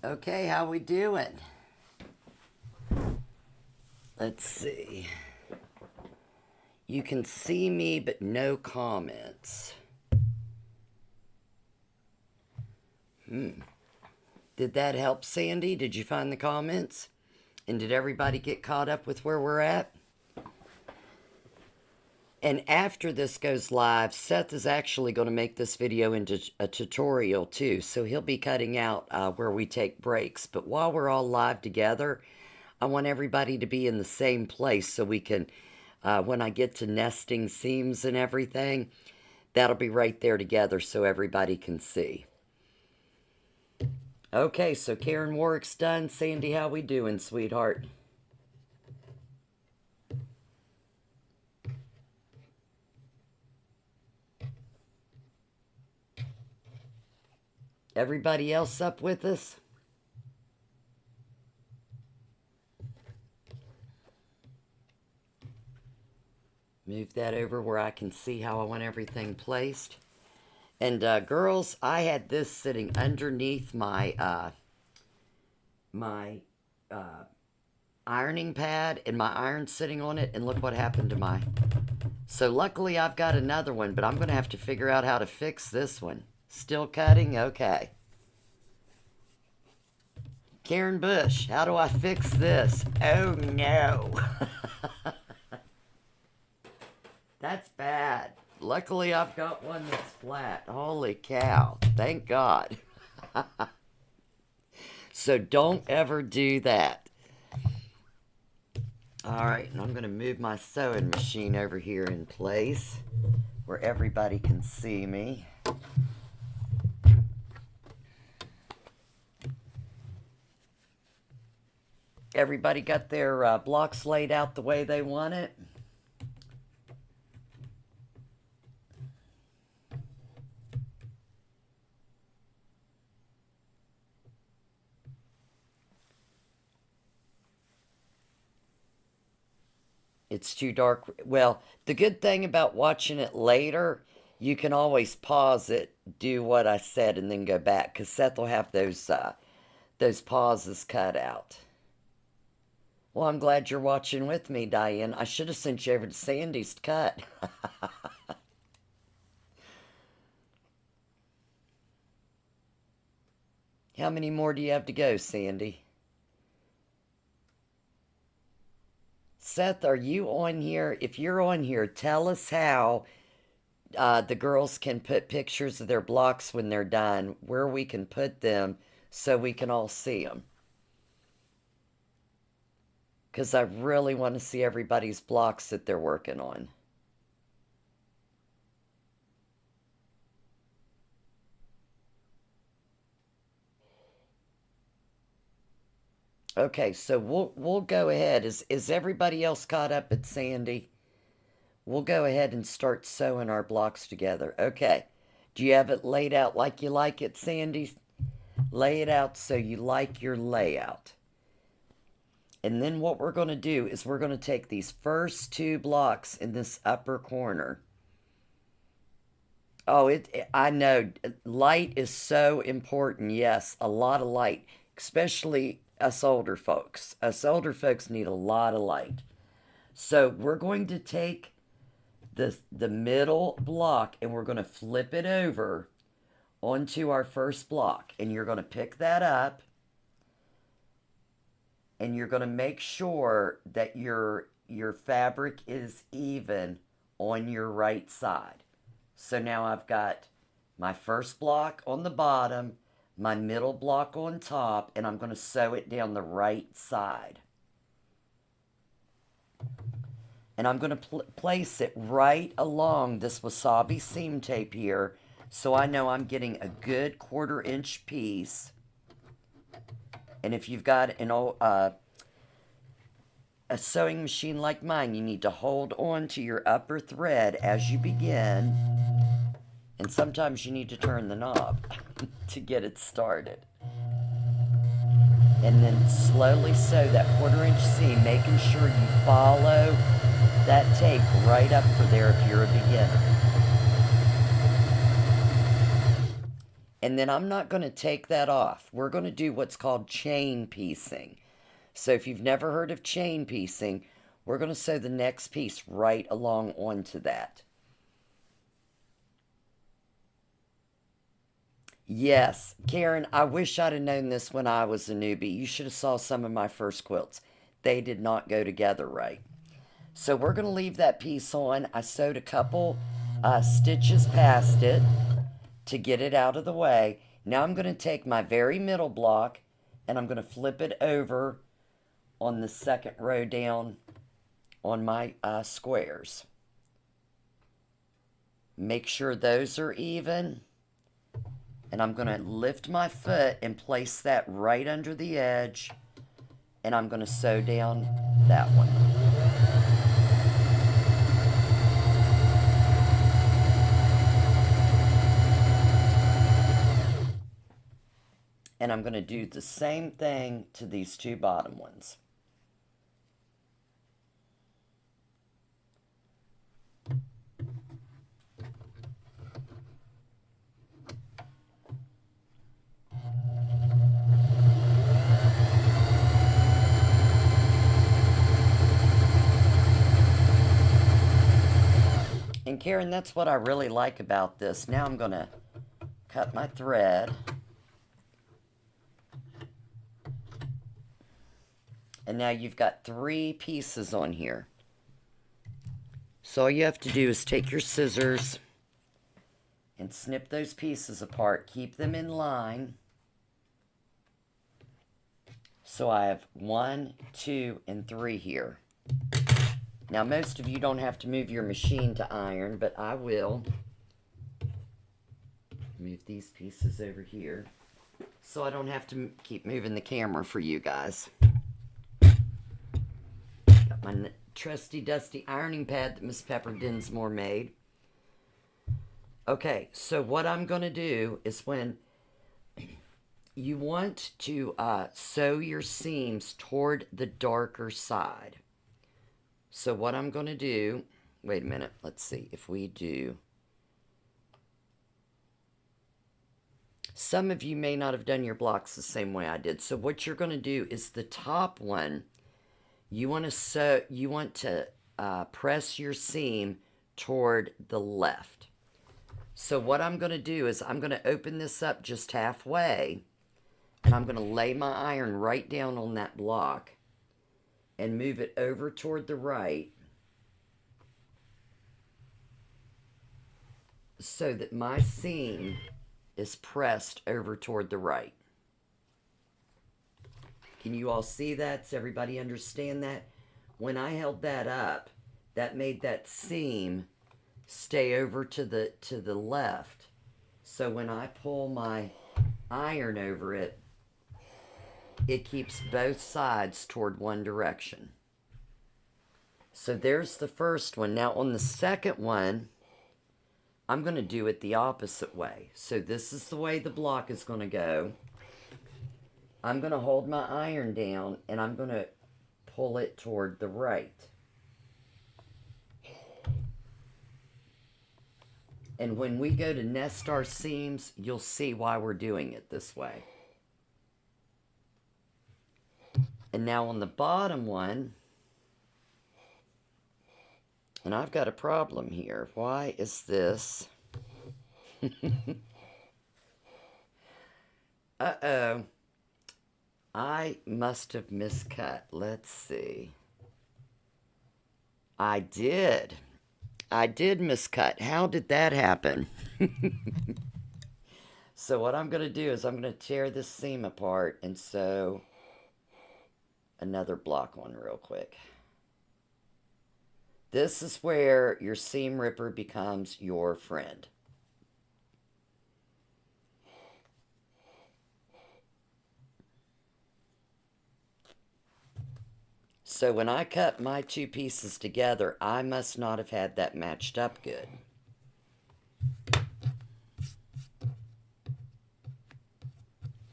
Okay, how we doing? Let's see. You can see me, but no comments. Did that help, Sandy? Did you find the comments? And did everybody get caught up with where we're at? And after this goes live, Seth is actually going to make this video into a tutorial too. So he'll be cutting out where we take breaks. But while we're all live together, I want everybody to be in the same place so we can, when I get to nesting seams and everything, that'll be right there together so everybody can see. Okay, so Karen Warwick's done. Sandy, how we doing, sweetheart? Everybody else up with us? Move that over where I can see how I want everything placed. And girls, I had this sitting underneath my ironing pad, and my iron's sitting on it, and look what happened to my... So luckily I've got another one, but I'm going to have to figure out how to fix this one. Still cutting? Okay. Karen Bush, how do I fix this? Oh no. That's bad. Luckily I've got one that's flat. Holy cow. Thank God. So don't ever do that. Alright, and I'm going to move my sewing machine over here in place where everybody can see me. Everybody got their blocks laid out the way they want it? It's too dark. Well, the good thing about watching it later, you can always pause it, do what I said, and then go back, because Seth will have those pauses cut out. Well, I'm glad you're watching with me, Diane. I should have sent you over to Sandy's to cut. How many more do you have to go, Sandy? Seth, are you on here? If you're on here, tell us how the girls can put pictures of their blocks when they're done, where we can put them so we can all see them. Because I really want to see everybody's blocks that they're working on. Okay, so we'll go ahead. Is everybody else caught up at Sandy? We'll go ahead and start sewing our blocks together. Okay. Do you have it laid out like you like it, Sandy? Lay it out so you like your layout. And then what we're going to do is we're going to take these first two blocks in this upper corner. Oh, I know. Light is so important. Yes, a lot of light, especially us older folks. Us older folks need a lot of light. So we're going to take the middle block and we're going to flip it over onto our first block. And you're going to pick that up. And you're going to make sure that your fabric is even on your right side. So now I've got my first block on the bottom, my middle block on top, and I'm going to sew it down the right side. And I'm going to place it right along this wasabi seam tape here, so I know I'm getting a good 1/4 inch piece. And if you've got a sewing machine like mine, you need to hold on to your upper thread as you begin. And sometimes you need to turn the knob to get it started. And then slowly sew that 1/4 inch seam, making sure you follow that tape right up for there if you're a beginner. And then I'm not going to take that off. We're going to do what's called chain piecing. So if you've never heard of chain piecing, we're going to sew the next piece right along onto that. Yes, Karen, I wish I'd have known this when I was a newbie. You should have saw some of my first quilts. They did not go together right. So we're going to leave that piece on. I sewed a couple stitches past it to get it out of the way. Now I'm going to take my very middle block and I'm going to flip it over on the second row down on my squares. Make sure those are even. And I'm going to lift my foot and place that right under the edge. And I'm going to sew down that one. And I'm going to do the same thing to these two bottom ones. And Karen, that's what I really like about this. Now I'm going to cut my thread. And now you've got 3 pieces on here. So all you have to do is take your scissors and snip those pieces apart. Keep them in line. So I have 1, 2, and 3 here. Now most of you don't have to move your machine to iron, but I will. Move these pieces over here so I don't have to keep moving the camera for you guys. Got my trusty dusty ironing pad that Miss Pepper Dinsmore made. Okay, so what I'm going to do is when you want to sew your seams toward the darker side. So what I'm going to do, wait a minute, let's see if we do. Some of you may not have done your blocks the same way I did. So what you're going to do is the top one, you want to press your seam toward the left. So what I'm going to do is I'm going to open this up just halfway, and I'm going to lay my iron right down on that block and move it over toward the right so that my seam is pressed over toward the right. Can you all see that? Does everybody understand that? When I held that up, that made that seam stay over to the left. So when I pull my iron over it, it keeps both sides toward one direction. So there's the first one. Now on the second one, I'm going to do it the opposite way. So this is the way the block is going to go. I'm going to hold my iron down and I'm going to pull it toward the right. And when we go to nest our seams, you'll see why we're doing it this way. And now on the bottom one, and I've got a problem here. Why is this? Uh-oh. I must have miscut. Let's see. I did miscut. How did that happen? So what I'm going to do is I'm going to tear this seam apart and sew another block on real quick. This is where your seam ripper becomes your friend. So when I cut my 2 pieces together, I must not have had that matched up good.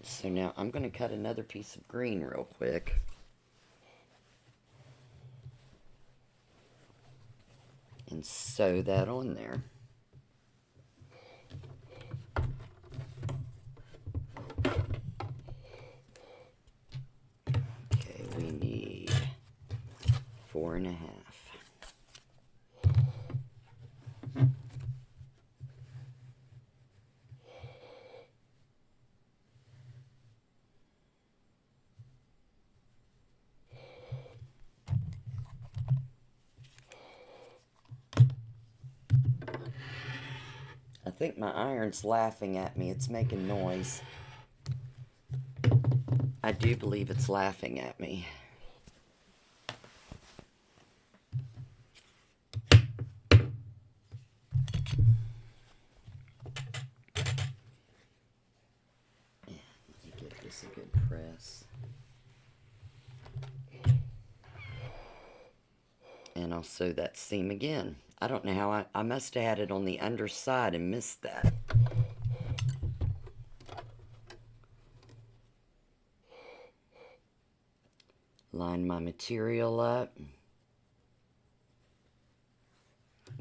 So now I'm going to cut another piece of green real quick. And sew that on there. 4.5. I think my iron's laughing at me. It's making noise. I do believe it's laughing at me. Let me give this a good press. And I'll sew that seam again. I don't know how I must have had it on the underside and missed that. Line my material up.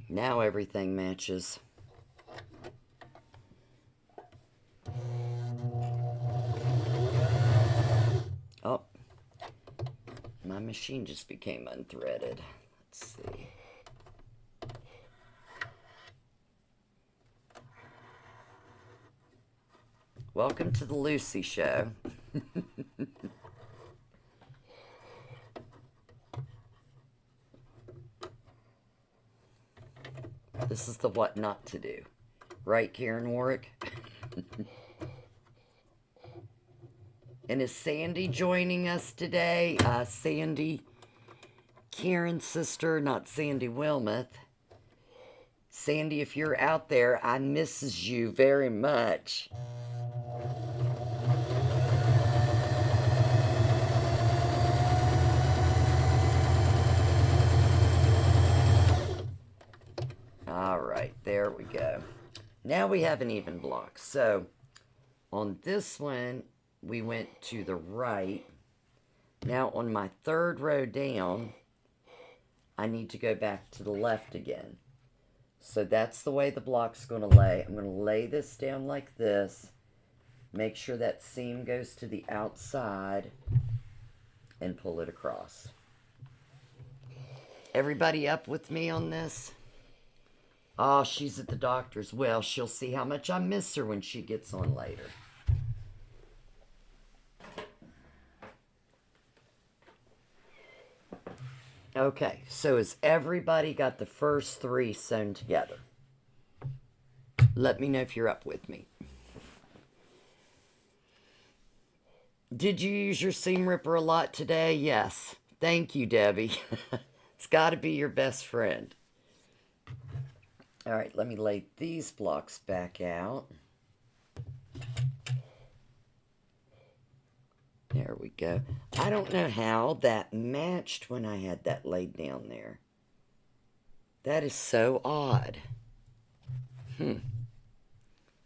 Now everything matches. Oh, my machine just became unthreaded. Let's see. Welcome to the Lucy Show. This is the what not to do. Right, Karen Warwick? And is Sandy joining us today? Sandy, Karen's sister, not Sandy Wilmoth. Sandy, if you're out there, I misses you very much. All right, there we go. Now we have an even block. So on this one, we went to the right. Now on my third row down, I need to go back to the left again. So that's the way the block's going to lay. I'm going to lay this down like this. Make sure that seam goes to the outside and pull it across. Everybody up with me on this? Oh, she's at the doctor's. Well, she'll see how much I miss her when she gets on later. Okay, so has everybody got the first 3 sewn together? Let me know if you're up with me. Did you use your seam ripper a lot today? Yes. Thank you, Debbie. It's got to be your best friend. All right, let me lay these blocks back out. There we go. I don't know how that matched when I had that laid down there. That is so odd.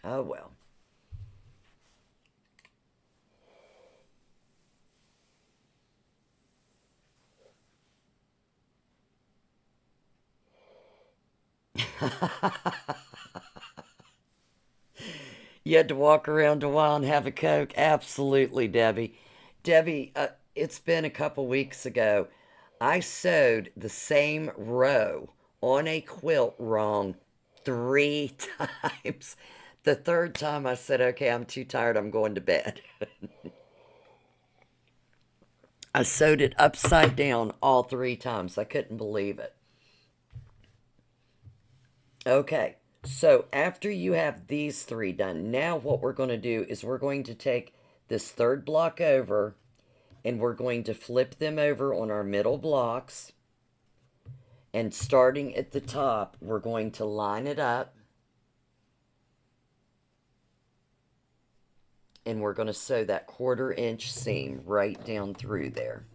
Oh, well. You had to walk around a while and have a Coke? Absolutely, Debbie. Debbie, it's been a couple weeks ago. I sewed the same row on a quilt wrong 3 times. The third time I said, okay, I'm too tired, I'm going to bed. I sewed it upside down all 3 times. I couldn't believe it. Okay, so after you have these 3 done, now what we're going to do is we're going to take this third block over and we're going to flip them over on our middle blocks. And starting at the top, we're going to line it up. And we're going to sew that 1/4 inch seam right down through there.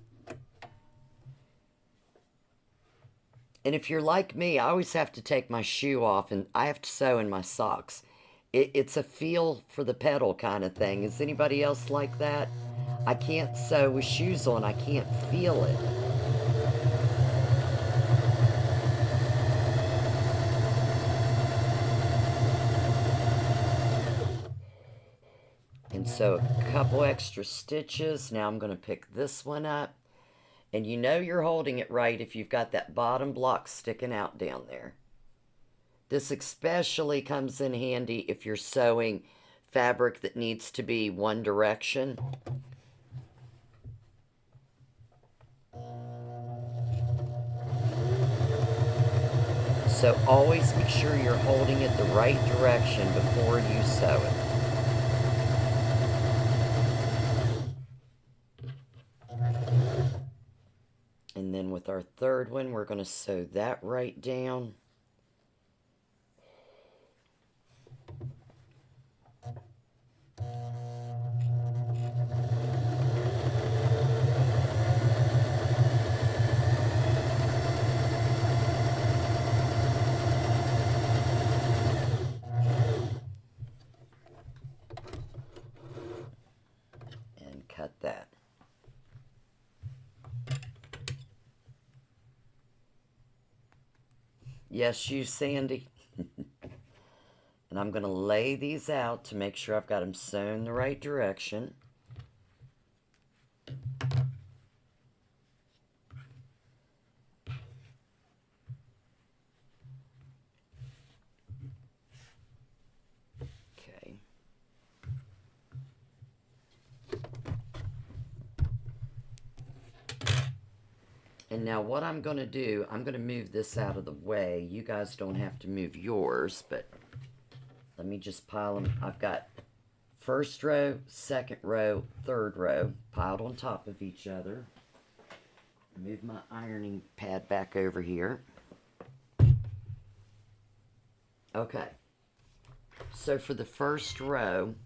And if you're like me, I always have to take my shoe off and I have to sew in my socks. It's a feel for the pedal kind of thing. Is anybody else like that? I can't sew with shoes on. I can't feel it. And so a couple extra stitches. Now I'm going to pick this one up. And you know you're holding it right if you've got that bottom block sticking out down there. This especially comes in handy if you're sewing fabric that needs to be one direction. So always make sure you're holding it the right direction before you sew it. And then with our third one, we're going to sew that right down. And cut that. Yes, you, Sandy. And I'm going to lay these out to make sure I've got them sewn the right direction. Okay. And now what I'm going to do, I'm going to move this out of the way. You guys don't have to move yours, but let me just pile them. I've got first row, second row, third row piled on top of each other. Move my ironing pad back over here. Okay. So for the first row,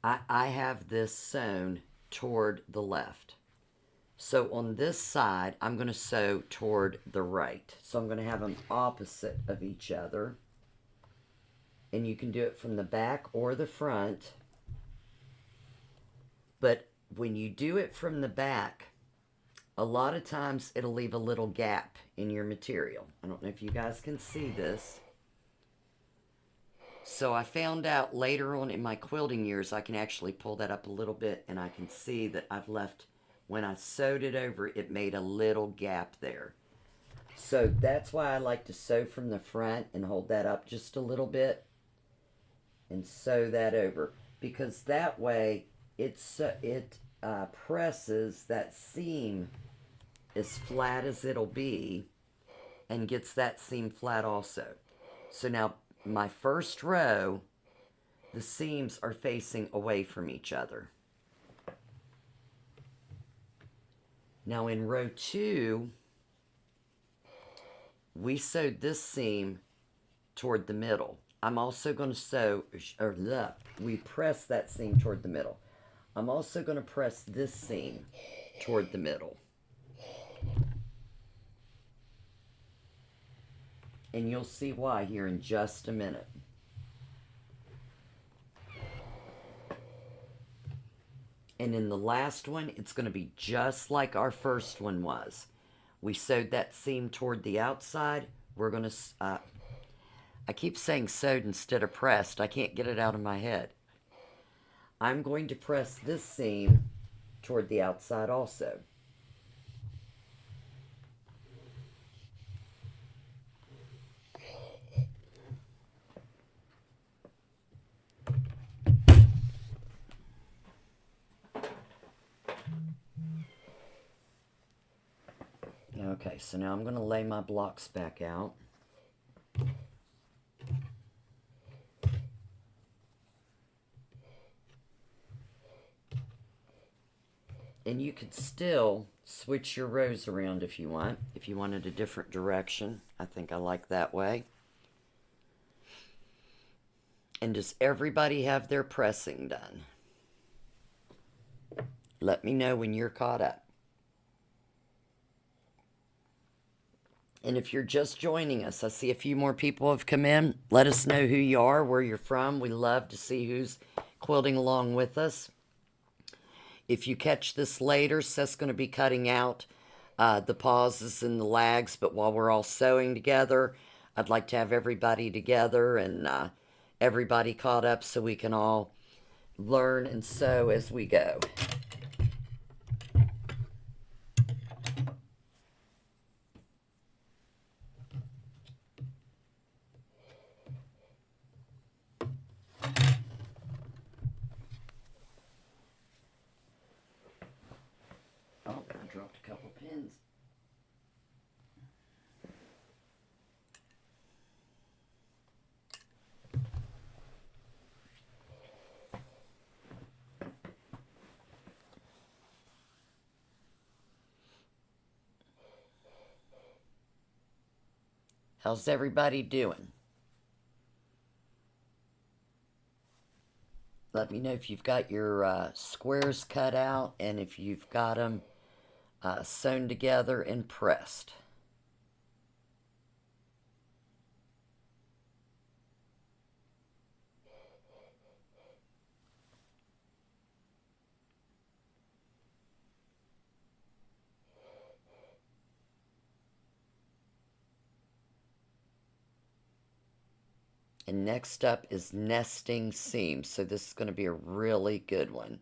I have this sewn toward the left. So on this side, I'm going to sew toward the right. So I'm going to have them opposite of each other. And you can do it from the back or the front. But when you do it from the back, a lot of times it'll leave a little gap in your material. I don't know if you guys can see this. So I found out later on in my quilting years, I can actually pull that up a little bit and I can see that I've left, when I sewed it over, it made a little gap there. So that's why I like to sew from the front and hold that up just a little bit and sew that over. Because that way it presses that seam as flat as it'll be and gets that seam flat also. So now my first row, the seams are facing away from each other. Now in row 2, we sewed this seam toward the middle. I'm also going to sew, we press that seam toward the middle. I'm also going to press this seam toward the middle. And you'll see why here in just a minute. And in the last one, it's going to be just like our first one was. We sewed that seam toward the outside. We're going to, I keep saying sewed instead of pressed. I can't get it out of my head. I'm going to press this seam toward the outside also. Okay, so now I'm going to lay my blocks back out. And you could still switch your rows around if you want. If you wanted a different direction. I think I like that way. And does everybody have their pressing done? Let me know when you're caught up. And if you're just joining us, I see a few more people have come in. Let us know who you are, where you're from. We love to see who's quilting along with us. If you catch this later, Seth's going to be cutting out the pauses and the lags. But while we're all sewing together, I'd like to have everybody together and everybody caught up so we can all learn and sew as we go. Oh, I dropped a couple pins. How's everybody doing? Let me know if you've got your squares cut out and if you've got them sewn together and pressed. And next up is nesting seams. So this is going to be a really good one.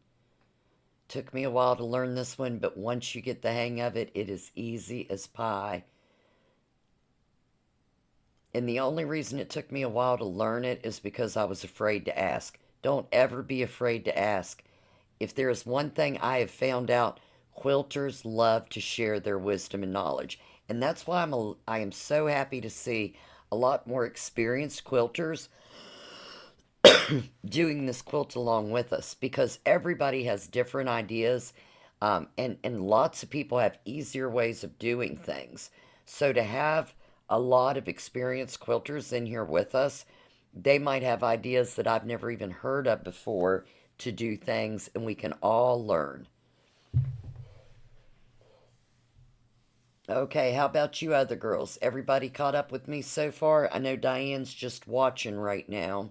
Took me a while to learn this one, but once you get the hang of it, it is easy as pie. And the only reason it took me a while to learn it is because I was afraid to ask. Don't ever be afraid to ask. If there is one thing I have found out, quilters love to share their wisdom and knowledge. And that's why I am so happy to see a lot more experienced quilters doing this quilt along with us, because everybody has different ideas, and lots of people have easier ways of doing things. So to have a lot of experienced quilters in here with us, they might have ideas that I've never even heard of before to do things, and we can all learn. Okay, how about you other girls? Everybody caught up with me so far? I know Diane's just watching right now.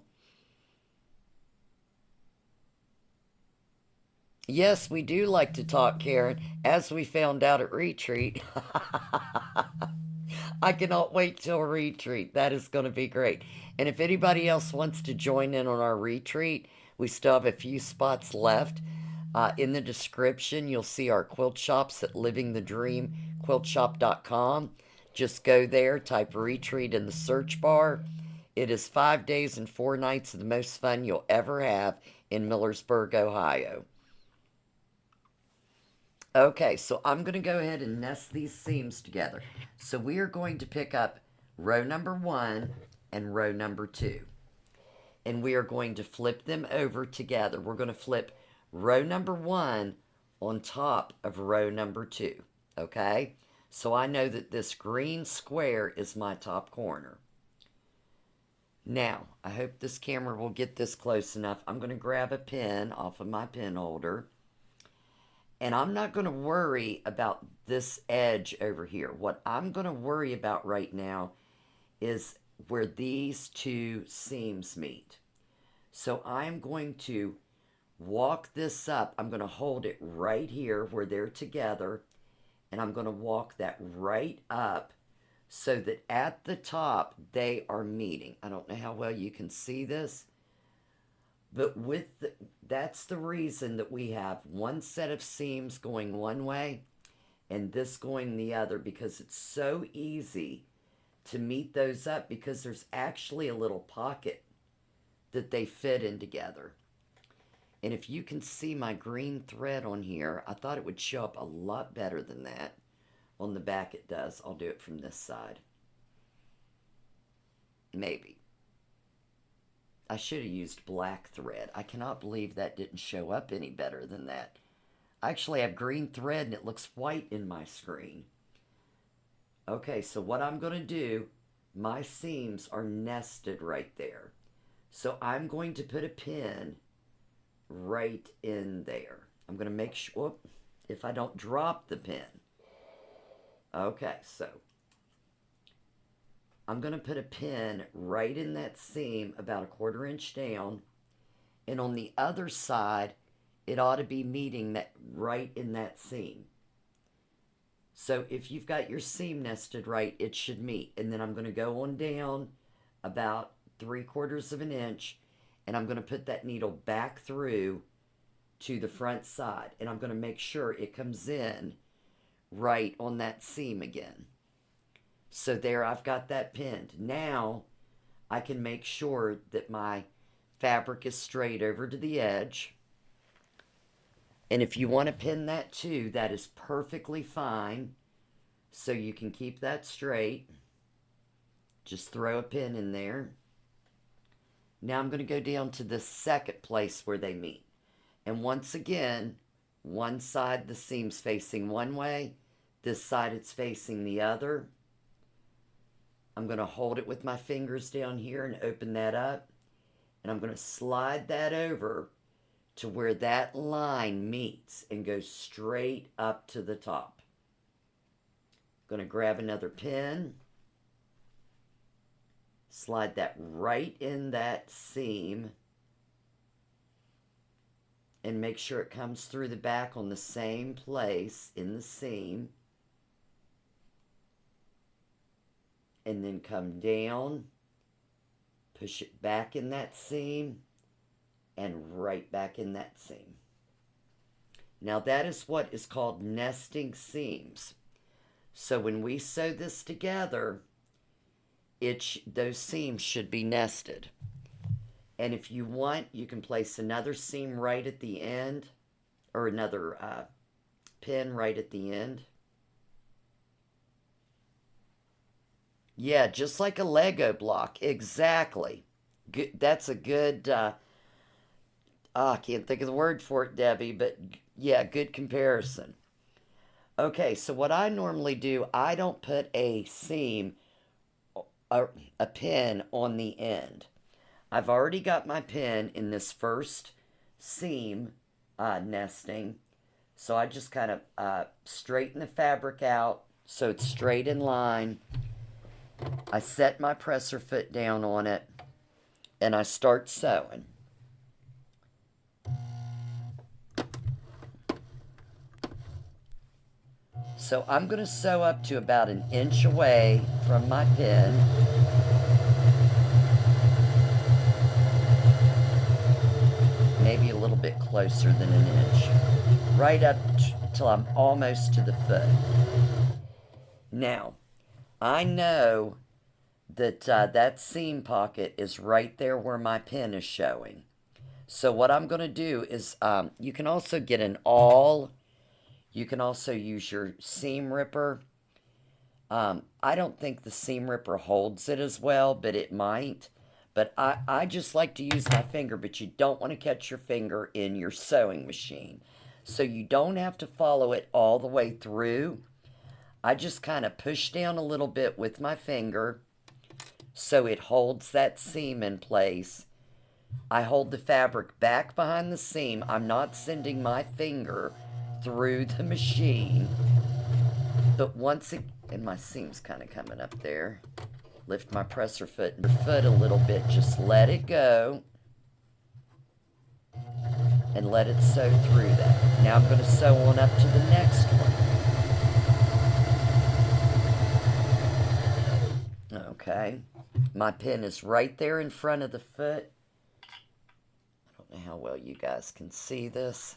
Yes, we do like to talk, Karen, as we found out at retreat. I cannot wait till retreat. That is going to be great. And if anybody else wants to join in on our retreat, we still have a few spots left. In the description, you'll see our quilt shops at livingthedreamquiltshop.com. Just go there, type retreat in the search bar. It is 5 days and 4 nights of the most fun you'll ever have in Millersburg, Ohio. Okay, so I'm going to go ahead and nest these seams together. So we are going to pick up row number 1 and row number 2. And we are going to flip them over together. We're going to flip row number 1 on top of row number 2. Okay? So I know that this green square is my top corner. Now, I hope this camera will get this close enough. I'm going to grab a pin off of my pin holder. And I'm not going to worry about this edge over here. What I'm going to worry about right now is where these two seams meet. So I'm going to walk this up. I'm going to hold it right here where they're together. And I'm going to walk that right up so that at the top they are meeting. I don't know how well you can see this. But that's the reason that we have one set of seams going one way and this going the other, because it's so easy to meet those up because there's actually a little pocket that they fit in together. And if you can see my green thread on here, I thought it would show up a lot better than that. On the back it does. I'll do it from this side. Maybe. I should have used black thread. I cannot believe that didn't show up any better than that. I actually have green thread and it looks white in my screen. Okay, so what I'm going to do, my seams are nested right there. So I'm going to put a pin right in there. I'm going to make sure, if I don't drop the pin. Okay, so I'm going to put a pin right in that seam about 1/4 inch down. And on the other side, it ought to be meeting that right in that seam. So if you've got your seam nested right, it should meet. And then I'm going to go on down about 3/4 of an inch. and I'm going to put that needle back through to the front side, and I'm going to make sure it comes in right on that seam again. So there, I've got that pinned. Now I can make sure that my fabric is straight over to the edge. And if you want to pin that too, that is perfectly fine. So you can keep that straight. Just throw a pin in there. Now I'm going to go down to the second place where they meet. And once again, one side the seam's facing one way, this side it's facing the other. I'm going to hold it with my fingers down here and open that up. And I'm going to slide that over to where that line meets and goes straight up to the top. I'm going to grab another pin. Slide that right in that seam. And make sure it comes through the back on the same place in the seam. And then come down, push it back in that seam, and right back in that seam. Now that is what is called nesting seams. So when we sew this together, those seams should be nested. And if you want, you can place another seam right at the end, or another pin right at the end. Yeah, just like a Lego block. Exactly. Good. That's a good, I can't think of the word for it, Debbie, but yeah, good comparison. Okay, so what I normally do, I don't put a seam, a pin on the end. I've already got my pin in this first seam nesting, so I just kind of straighten the fabric out so it's straight in line. I set my presser foot down on it, and I start sewing. So I'm going to sew up to about 1 inch away from my pin. Maybe a little bit closer than 1 inch. Right up till I'm almost to the foot. Now, I know that that seam pocket is right there where my pin is showing. So what I'm going to do is, you can also get an awl. You can also use your seam ripper. I don't think the seam ripper holds it as well, but it might. But I just like to use my finger, but you don't want to catch your finger in your sewing machine. So you don't have to follow it all the way through. I just kind of push down a little bit with my finger so it holds that seam in place. I hold the fabric back behind the seam. I'm not sending my finger through the machine. But once it, and my seam's kind of coming up there. Lift my presser foot and foot a little bit. Just let it go. And let it sew through that. Now I'm going to sew on up to the next one. Okay. My pin is right there in front of the foot. I don't know how well you guys can see this.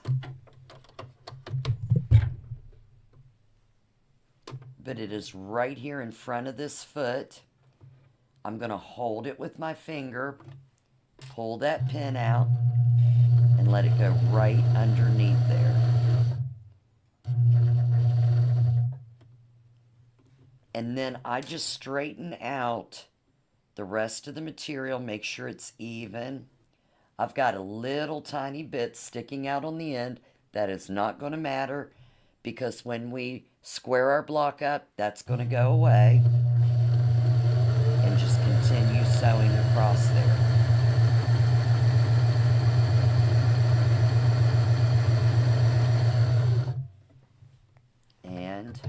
But it is right here in front of this foot. I'm going to hold it with my finger, pull that pin out, and let it go right underneath there. And then I just straighten out the rest of the material, make sure it's even. I've got a little tiny bit sticking out on the end. That is not going to matter, because when we square our block up, that's going to go away. And just continue sewing across there. And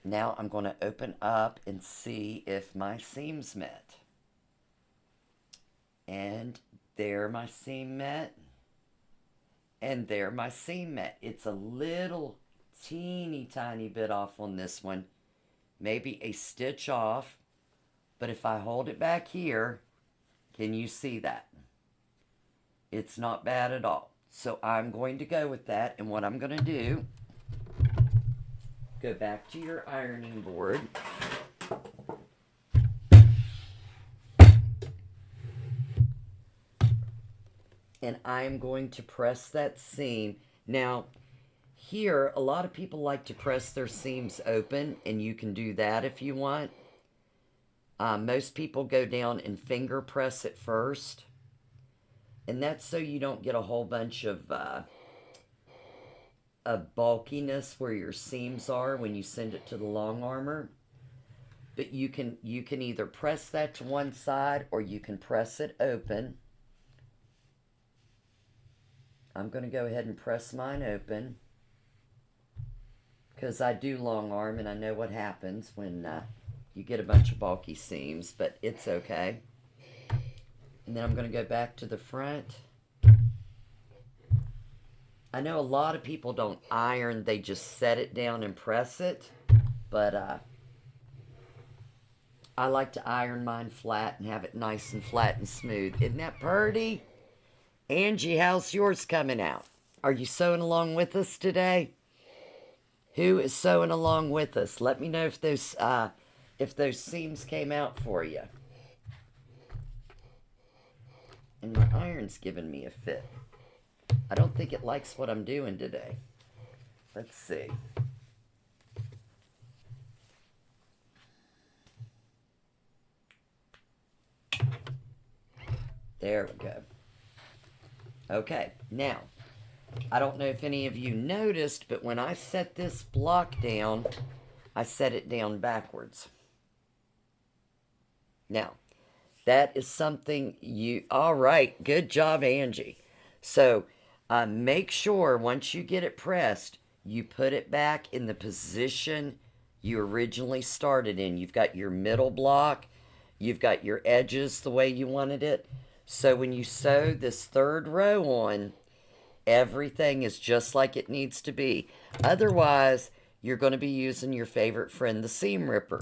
now I'm going to open up and see if my seam's met. And there my seam met. And there my seam met. It's a little teeny tiny bit off on this one. Maybe a stitch off. But if I hold it back here, Can you see that? It's not bad at all. So I'm going to go with that, and what I'm going to do, go back to your ironing board. And I'm going to press that seam. Now, here, a lot of people like to press their seams open, and you can do that if you want. Most people go down and finger press it first. And that's so you don't get a whole bunch of bulkiness where your seams are when you send it to the long armor. But you can either press that to one side or you can press it open. I'm going to go ahead and press mine open because I do long arm and I know what happens when you get a bunch of bulky seams, but it's okay. And then I'm going to go back to the front. I know a lot of people don't iron, they just set it down and press it. But I like to iron mine flat and have it nice and flat and smooth. Isn't that pretty? Angie, how's yours coming out? Are you sewing along with us today? Who is sewing along with us? Let me know if those seams came out for you. And my iron's giving me a fit. I don't think it likes what I'm doing today. Let's see. There we go. Okay, now, I don't know if any of you noticed, but when I set this block down, I set it down backwards. Now, that is something all right, good job, Angie. So, make sure once you get it pressed, you put it back in the position you originally started in. You've got your middle block, you've got your edges the way you wanted it. So when you sew this third row on, everything is just like it needs to be. Otherwise, you're going to be using your favorite friend, the seam ripper.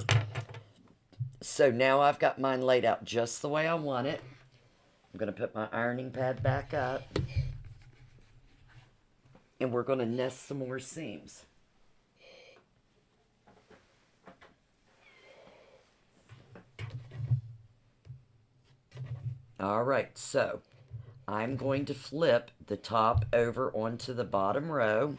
So now I've got mine laid out just the way I want it. I'm going to put my ironing pad back up. And we're going to nest some more seams. All right, so I'm going to flip the top over onto the bottom row.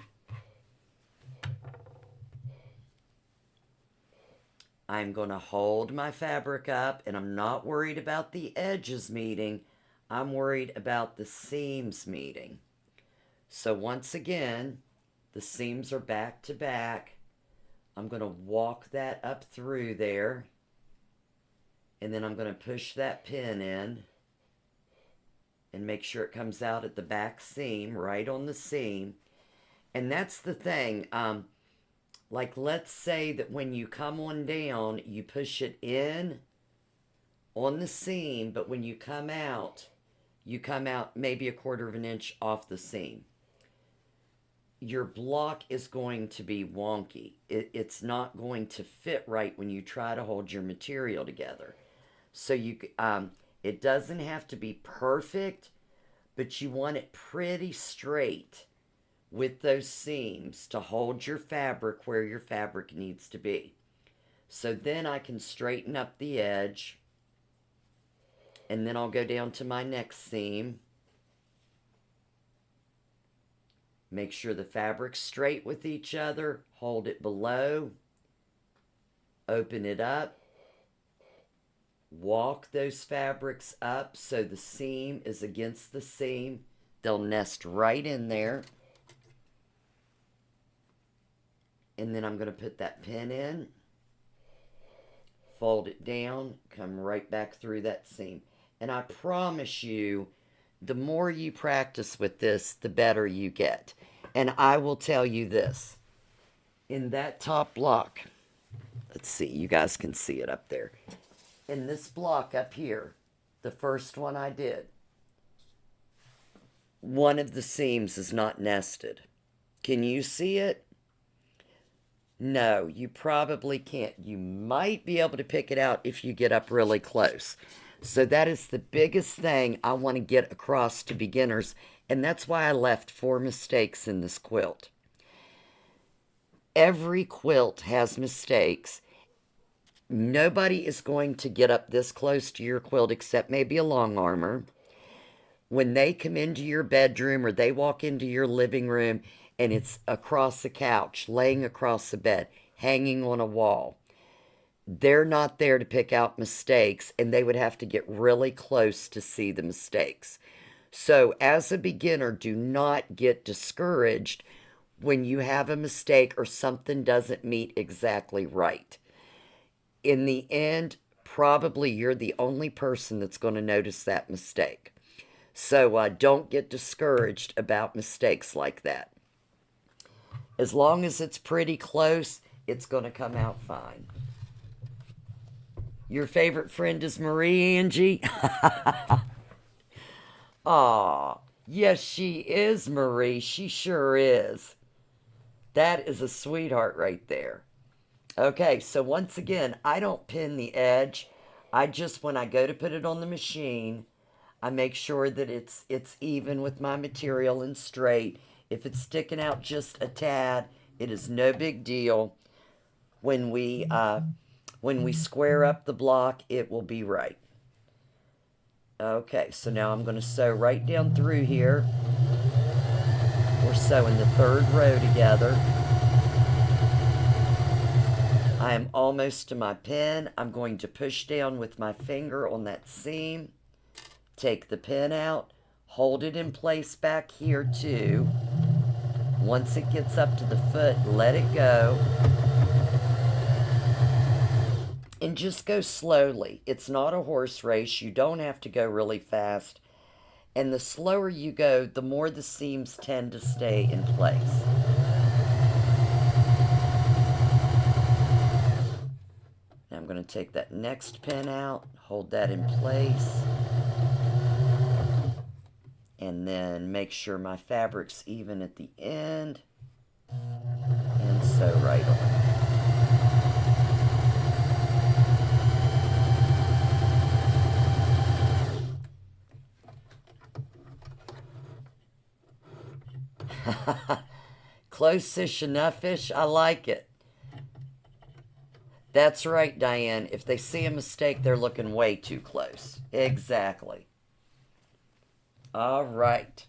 I'm going to hold my fabric up, and I'm not worried about the edges meeting. I'm worried about the seams meeting. So once again, the seams are back to back. I'm going to walk that up through there, and then I'm going to push that pin in and make sure it comes out at the back seam, right on the seam. And that's the thing. Like, let's say that when you come on down, you push it in on the seam, but when you come out maybe 1/4 of an inch off the seam. Your block is going to be wonky. It's not going to fit right when you try to hold your material together. So it doesn't have to be perfect, but you want it pretty straight with those seams to hold your fabric where your fabric needs to be. So then I can straighten up the edge, and then I'll go down to my next seam. Make sure the fabric's straight with each other, hold it below, open it up, walk those fabrics up so the seam is against the seam. They'll nest right in there. And then I'm going to put that pin in, fold it down, come right back through that seam. And I promise you, the more you practice with this, the better you get. And I will tell you this, in that top block, let's see, you guys can see it up there. In this block up here, the first one I did, one of the seams is not nested. Can you see it? No, you probably can't. You might be able to pick it out if you get up really close. So that is the biggest thing I want to get across to beginners, and that's why I left 4 mistakes in this quilt. Every quilt has mistakes. Nobody is going to get up this close to your quilt except maybe a long armor. When they come into your bedroom or they walk into your living room and it's across the couch, laying across the bed, hanging on a wall, they're not there to pick out mistakes, and they would have to get really close to see the mistakes. So as a beginner, do not get discouraged when you have a mistake or something doesn't meet exactly right. In the end, probably you're the only person that's going to notice that mistake. So don't get discouraged about mistakes like that. As long as it's pretty close, it's going to come out fine. Your favorite friend is Marie, Angie? Aw, yes, she is, Marie. She sure is. That is a sweetheart right there. Okay, so once again, I don't pin the edge. I just, when I go to put it on the machine, I make sure that it's even with my material and straight. If it's sticking out just a tad, it is no big deal. When we square up the block, it will be right. Okay, so now I'm going to sew right down through here. We're sewing the 3rd row together. I am almost to my pin. I'm going to push down with my finger on that seam, take the pin out, hold it in place back here too. Once it gets up to the foot, let it go. And just go slowly. It's not a horse race. You don't have to go really fast. And the slower you go, the more the seams tend to stay in place. Now I'm going to take that next pin out, hold that in place, and then make sure my fabric's even at the end, and sew right on. Close-ish enough-ish, I like it. That's right, Diane. If they see a mistake, they're looking way too close. Exactly. All right.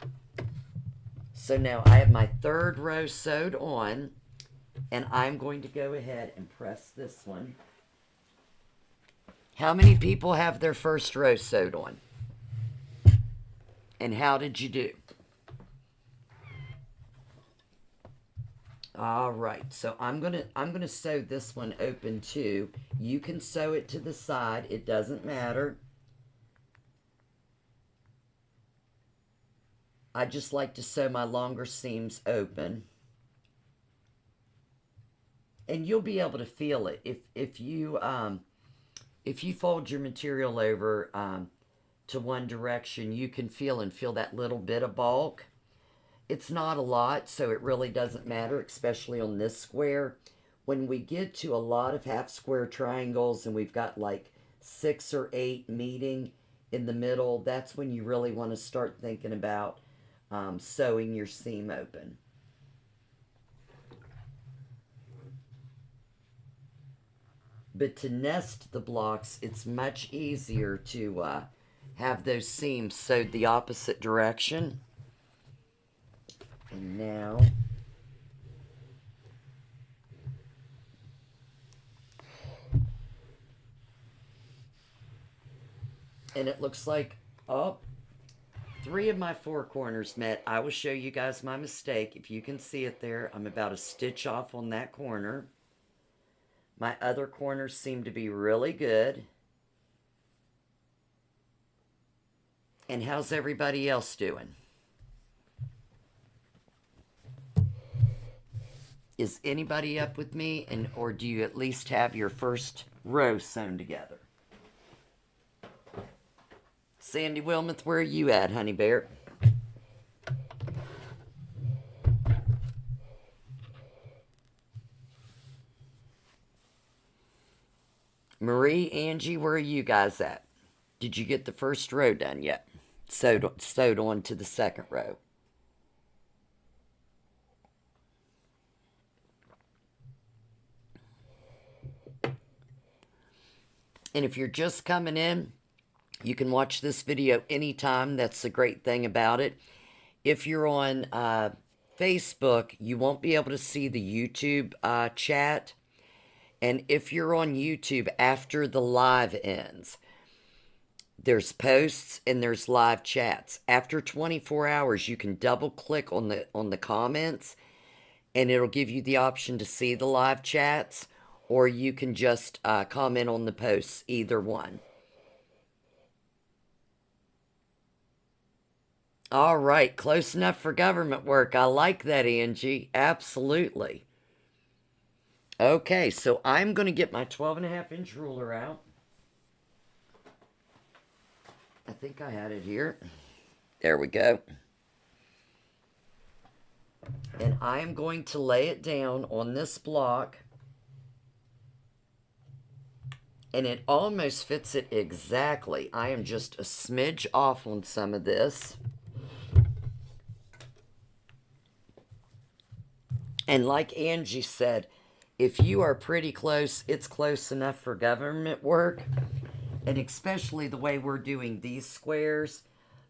So now I have my 3rd row sewed on, and I'm going to go ahead and press this one. How many people have their 1st row sewed on? And how did you do? All right, so I'm gonna sew this one open too. You can sew it to the side, it doesn't matter. I just like to sew my longer seams open. And you'll be able to feel it if you fold your material over to one direction, you can feel that little bit of bulk. It's not a lot, so it really doesn't matter, especially on this square. When we get to a lot of half square triangles and we've got like 6 or 8 meeting in the middle, that's when you really want to start thinking about sewing your seam open. But to nest the blocks, it's much easier to have those seams sewed the opposite direction. And now, and it looks like, oh, 3 of my 4 corners met. I will show you guys my mistake. If you can see it there, I'm about a stitch off on that corner. My other corners seem to be really good. And how's everybody else doing? Is anybody up with me, or do you at least have your 1st row sewn together? Sandy Wilmoth, where are you at, honey bear? Marie, Angie, where are you guys at? Did you get the first row done yet? Sewed on to the second row. And if you're just coming in, you can watch this video anytime. That's the great thing about it. If you're on Facebook, you won't be able to see the YouTube chat. And if you're on YouTube after the live ends, there's posts and there's live chats. After 24 hours, you can double click on the comments and it'll give you the option to see the live chats, or you can just comment on the posts, either one. All right, close enough for government work. I like that, Angie. Absolutely. Okay, so I'm going to get my 12.5-inch ruler out. I think I had it here. There we go. And I am going to lay it down on this block. And it almost fits it exactly. I am just a smidge off on some of this. And like Angie said, if you are pretty close, it's close enough for government work. And especially the way we're doing these squares.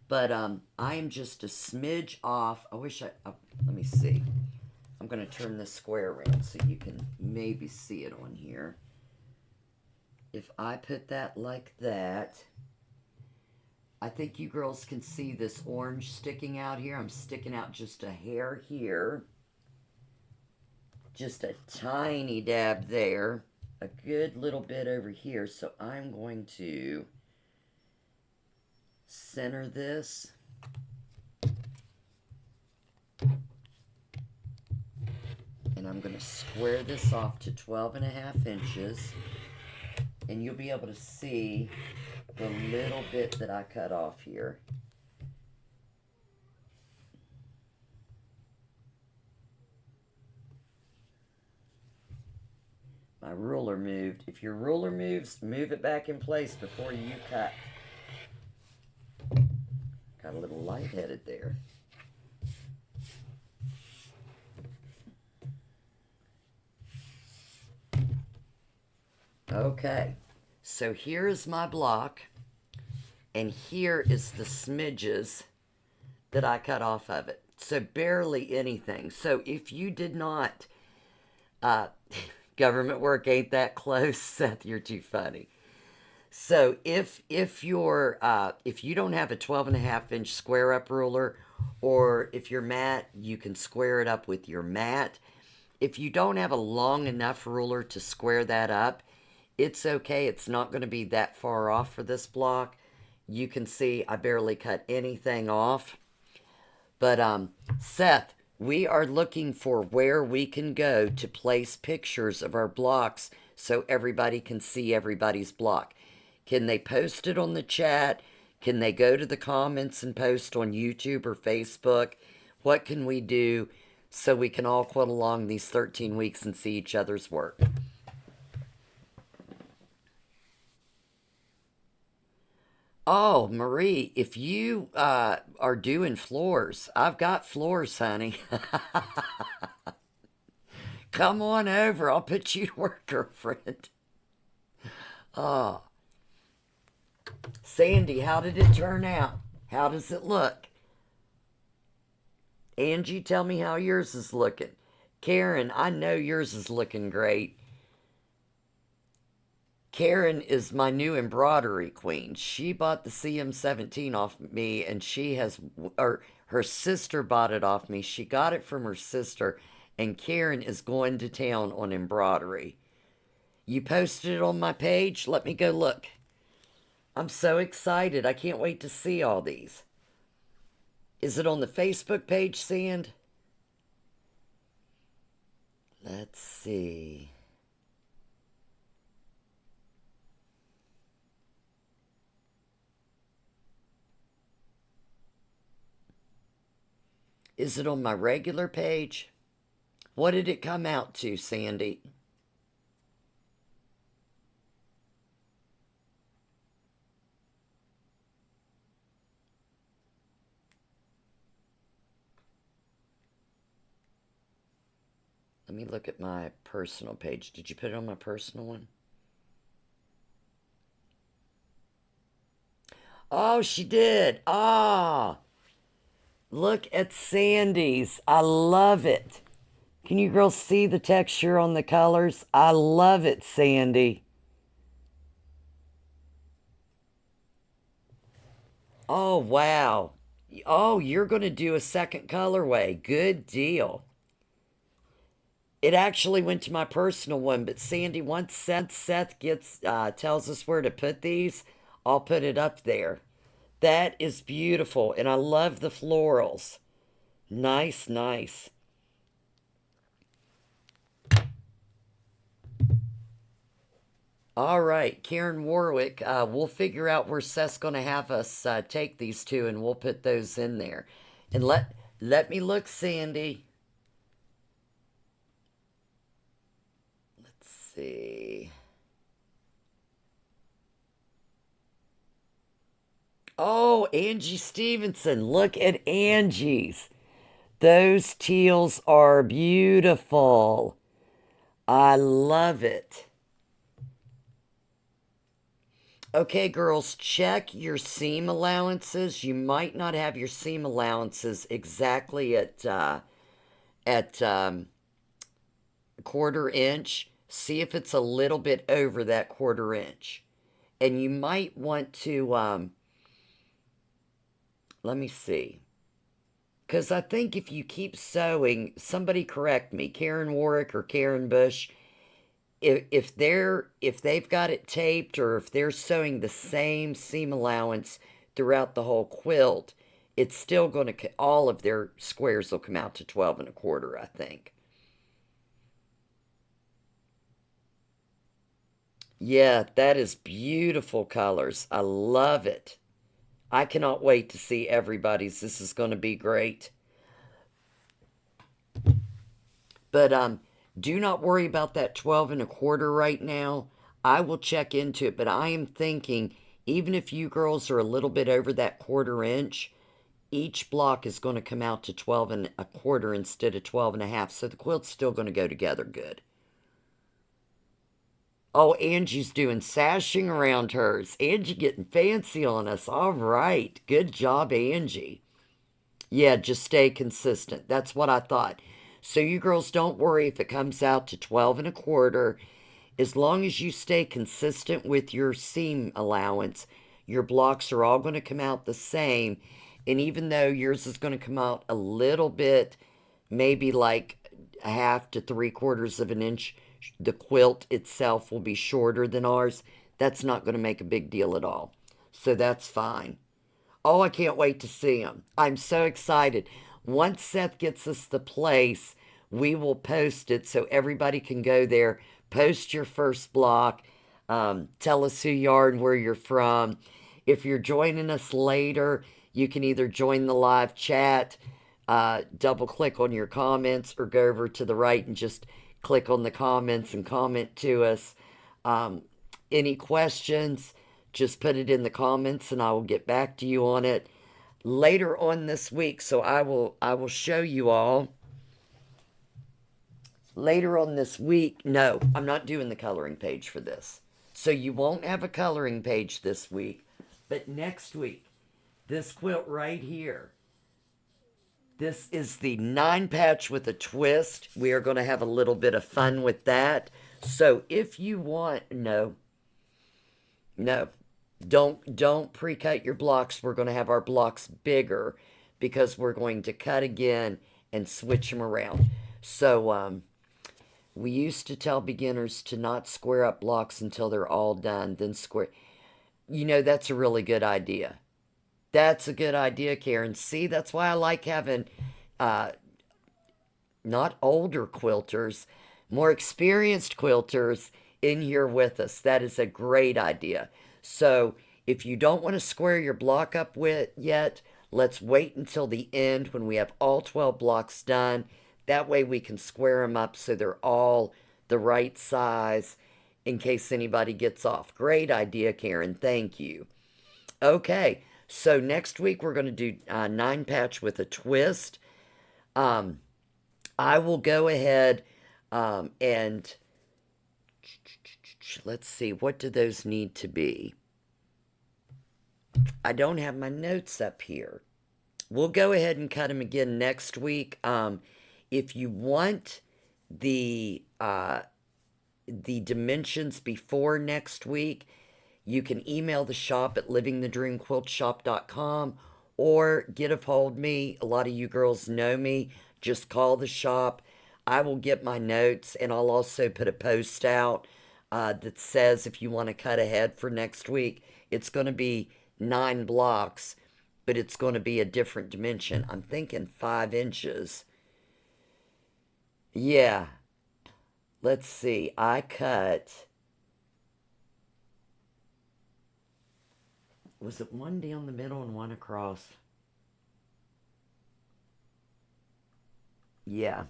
But I am just a smidge off. I wish let me see. I'm going to turn this square around so you can maybe see it on here. If I put that like that, I think you girls can see this orange sticking out here. I'm sticking out just a hair here. Just a tiny dab there. A good little bit over here. So I'm going to center this. And I'm going to square this off to 12.5 inches. And you'll be able to see the little bit that I cut off here. My ruler moved. If your ruler moves, move it back in place before you cut. Got a little lightheaded there. Okay, so here is my block, and here is the smidges that I cut off of it. So barely anything. So if you did not, government work ain't that close, Seth, you're too funny. So if you don't have a 12.5-inch square up ruler, or if you're mat, you can square it up with your mat. If you don't have a long enough ruler to square that up, it's okay. It's not going to be that far off for this block. You can see I barely cut anything off. But Seth, we are looking for where we can go to place pictures of our blocks so everybody can see everybody's block. Can they post it on the chat? Can they go to the comments and post on YouTube or Facebook? What can we do so we can all quilt along these 13 weeks and see each other's work? Oh, Marie, if you are doing floors, I've got floors, honey. Come on over. I'll put you to work, girlfriend. Oh, Sandy, how did it turn out? How does it look? Angie, tell me how yours is looking. Karen, I know yours is looking great. Karen is my new embroidery queen. She bought the CM17 off me, and her sister bought it off me. She got it from her sister, and Karen is going to town on embroidery. You posted it on my page? Let me go look. I'm so excited. I can't wait to see all these. Is it on the Facebook page, Sand? Let's see. Is it on my regular page? What did it come out to, Sandy? Let me look at my personal page. Did you put it on my personal one? Oh, she did. Ah, look at Sandy's. I love it. Can you girls see the texture on the colors? I love it, Sandy. Oh, wow. Oh, you're going to do a second colorway. Good deal. It actually went to my personal one, but Sandy, once Seth gets tells us where to put these, I'll put it up there. That is beautiful, and I love the florals. Nice, nice. All right, Karen Warwick, we'll figure out where Seth's going to have us take these two, and we'll put those in there. And let me look, Sandy. Let's see. Oh, Angie Stevenson. Look at Angie's. Those teals are beautiful. I love it. Okay, girls, check your seam allowances. You might not have your seam allowances exactly at quarter inch. See if it's a little bit over that quarter inch. And you might want to, let me see. Because I think if you keep sewing, somebody correct me, Karen Warwick or Karen Bush, if they've got it taped or if they're sewing the same seam allowance throughout the whole quilt, it's still going to, all of their squares will come out to 12 and a quarter, I think. Yeah, that is beautiful colors. I love it. I cannot wait to see everybody's. This is going to be great. But do not worry about that 12 and a quarter right now. I will check into it, but I am thinking even if you girls are a little bit over that quarter inch, each block is going to come out to 12 and a quarter instead of 12 and a half. So the quilt's still going to go together good. Oh, Angie's doing sashing around hers. Angie getting fancy on us. All right. Good job, Angie. Yeah, just stay consistent. That's what I thought. So you girls don't worry if it comes out to 12 and a quarter. As long as you stay consistent with your seam allowance, your blocks are all going to come out the same. And even though yours is going to come out a little bit, maybe like a half to 3/4 of an inch, the quilt itself will be shorter than ours. That's not going to make a big deal at all. So that's fine. Oh, I can't wait to see him. I'm so excited. Once Seth gets us the place, we will post it so everybody can go there, post your first block, tell us who you are and where you're from. If you're joining us later, you can either join the live chat, double click on your comments, or go over to the right and just click on the comments and comment to us. Any questions, just put it in the comments and I will get back to you on it later on this week. So I will show you all later on this week. No, I'm not doing the coloring page for this. So you won't have a coloring page this week, but next week, this quilt right here, this is the 9 patch with a twist. We are going to have a little bit of fun with that. So if you want, no, don't pre-cut your blocks. We're going to have our blocks bigger because we're going to cut again and switch them around. So we used to tell beginners to not square up blocks until they're all done, then square. You know, that's a really good idea. That's a good idea, Karen. See, that's why I like having not older quilters, more experienced quilters in here with us. That is a great idea. So if you don't want to square your block up with yet, let's wait until the end when we have all 12 blocks done. That way we can square them up so they're all the right size in case anybody gets off. Great idea, Karen. Thank you. Okay, so next week we're going to do 9 patch with a twist. I will go ahead And let's see, what do those need to be? I don't have my notes up here. We'll go ahead and cut them again next week. If you want the dimensions before next week, you can email the shop at livingthedreamquiltshop.com or get a hold of me. A lot of you girls know me. Just call the shop. I will get my notes, and I'll also put a post out that says if you want to cut ahead for next week, it's going to be 9 blocks, but it's going to be a different dimension. I'm thinking 5 inches. Yeah. Let's see. I cut. Was it one down the middle and one across? Yeah.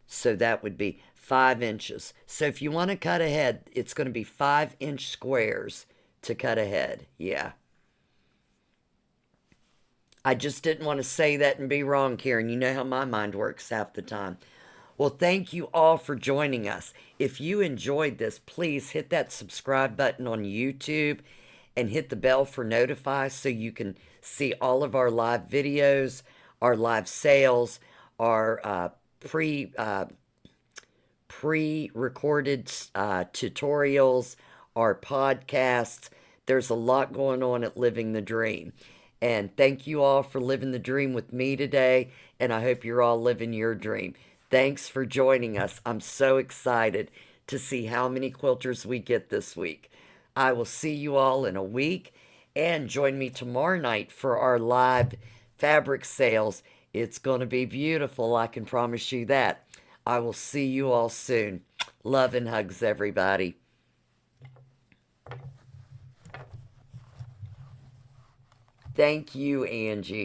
So that would be 5 inches. So if you want to cut ahead, it's going to be 5-inch squares to cut ahead. Yeah. I just didn't want to say that and be wrong, Karen. You know how my mind works half the time. Well, thank you all for joining us. If you enjoyed this, please hit that subscribe button on YouTube and hit the bell for notify so you can see all of our live videos, our live sales, our pre-recorded tutorials, our podcasts. There's a lot going on at Living the Dream. And thank you all for living the dream with me today. And I hope you're all living your dream. Thanks for joining us. I'm so excited to see how many quilters we get this week. I will see you all in a week. And join me tomorrow night for our live fabric sales. It's going to be beautiful. I can promise you that. I will see you all soon. Love and hugs, everybody. Thank you, Angie.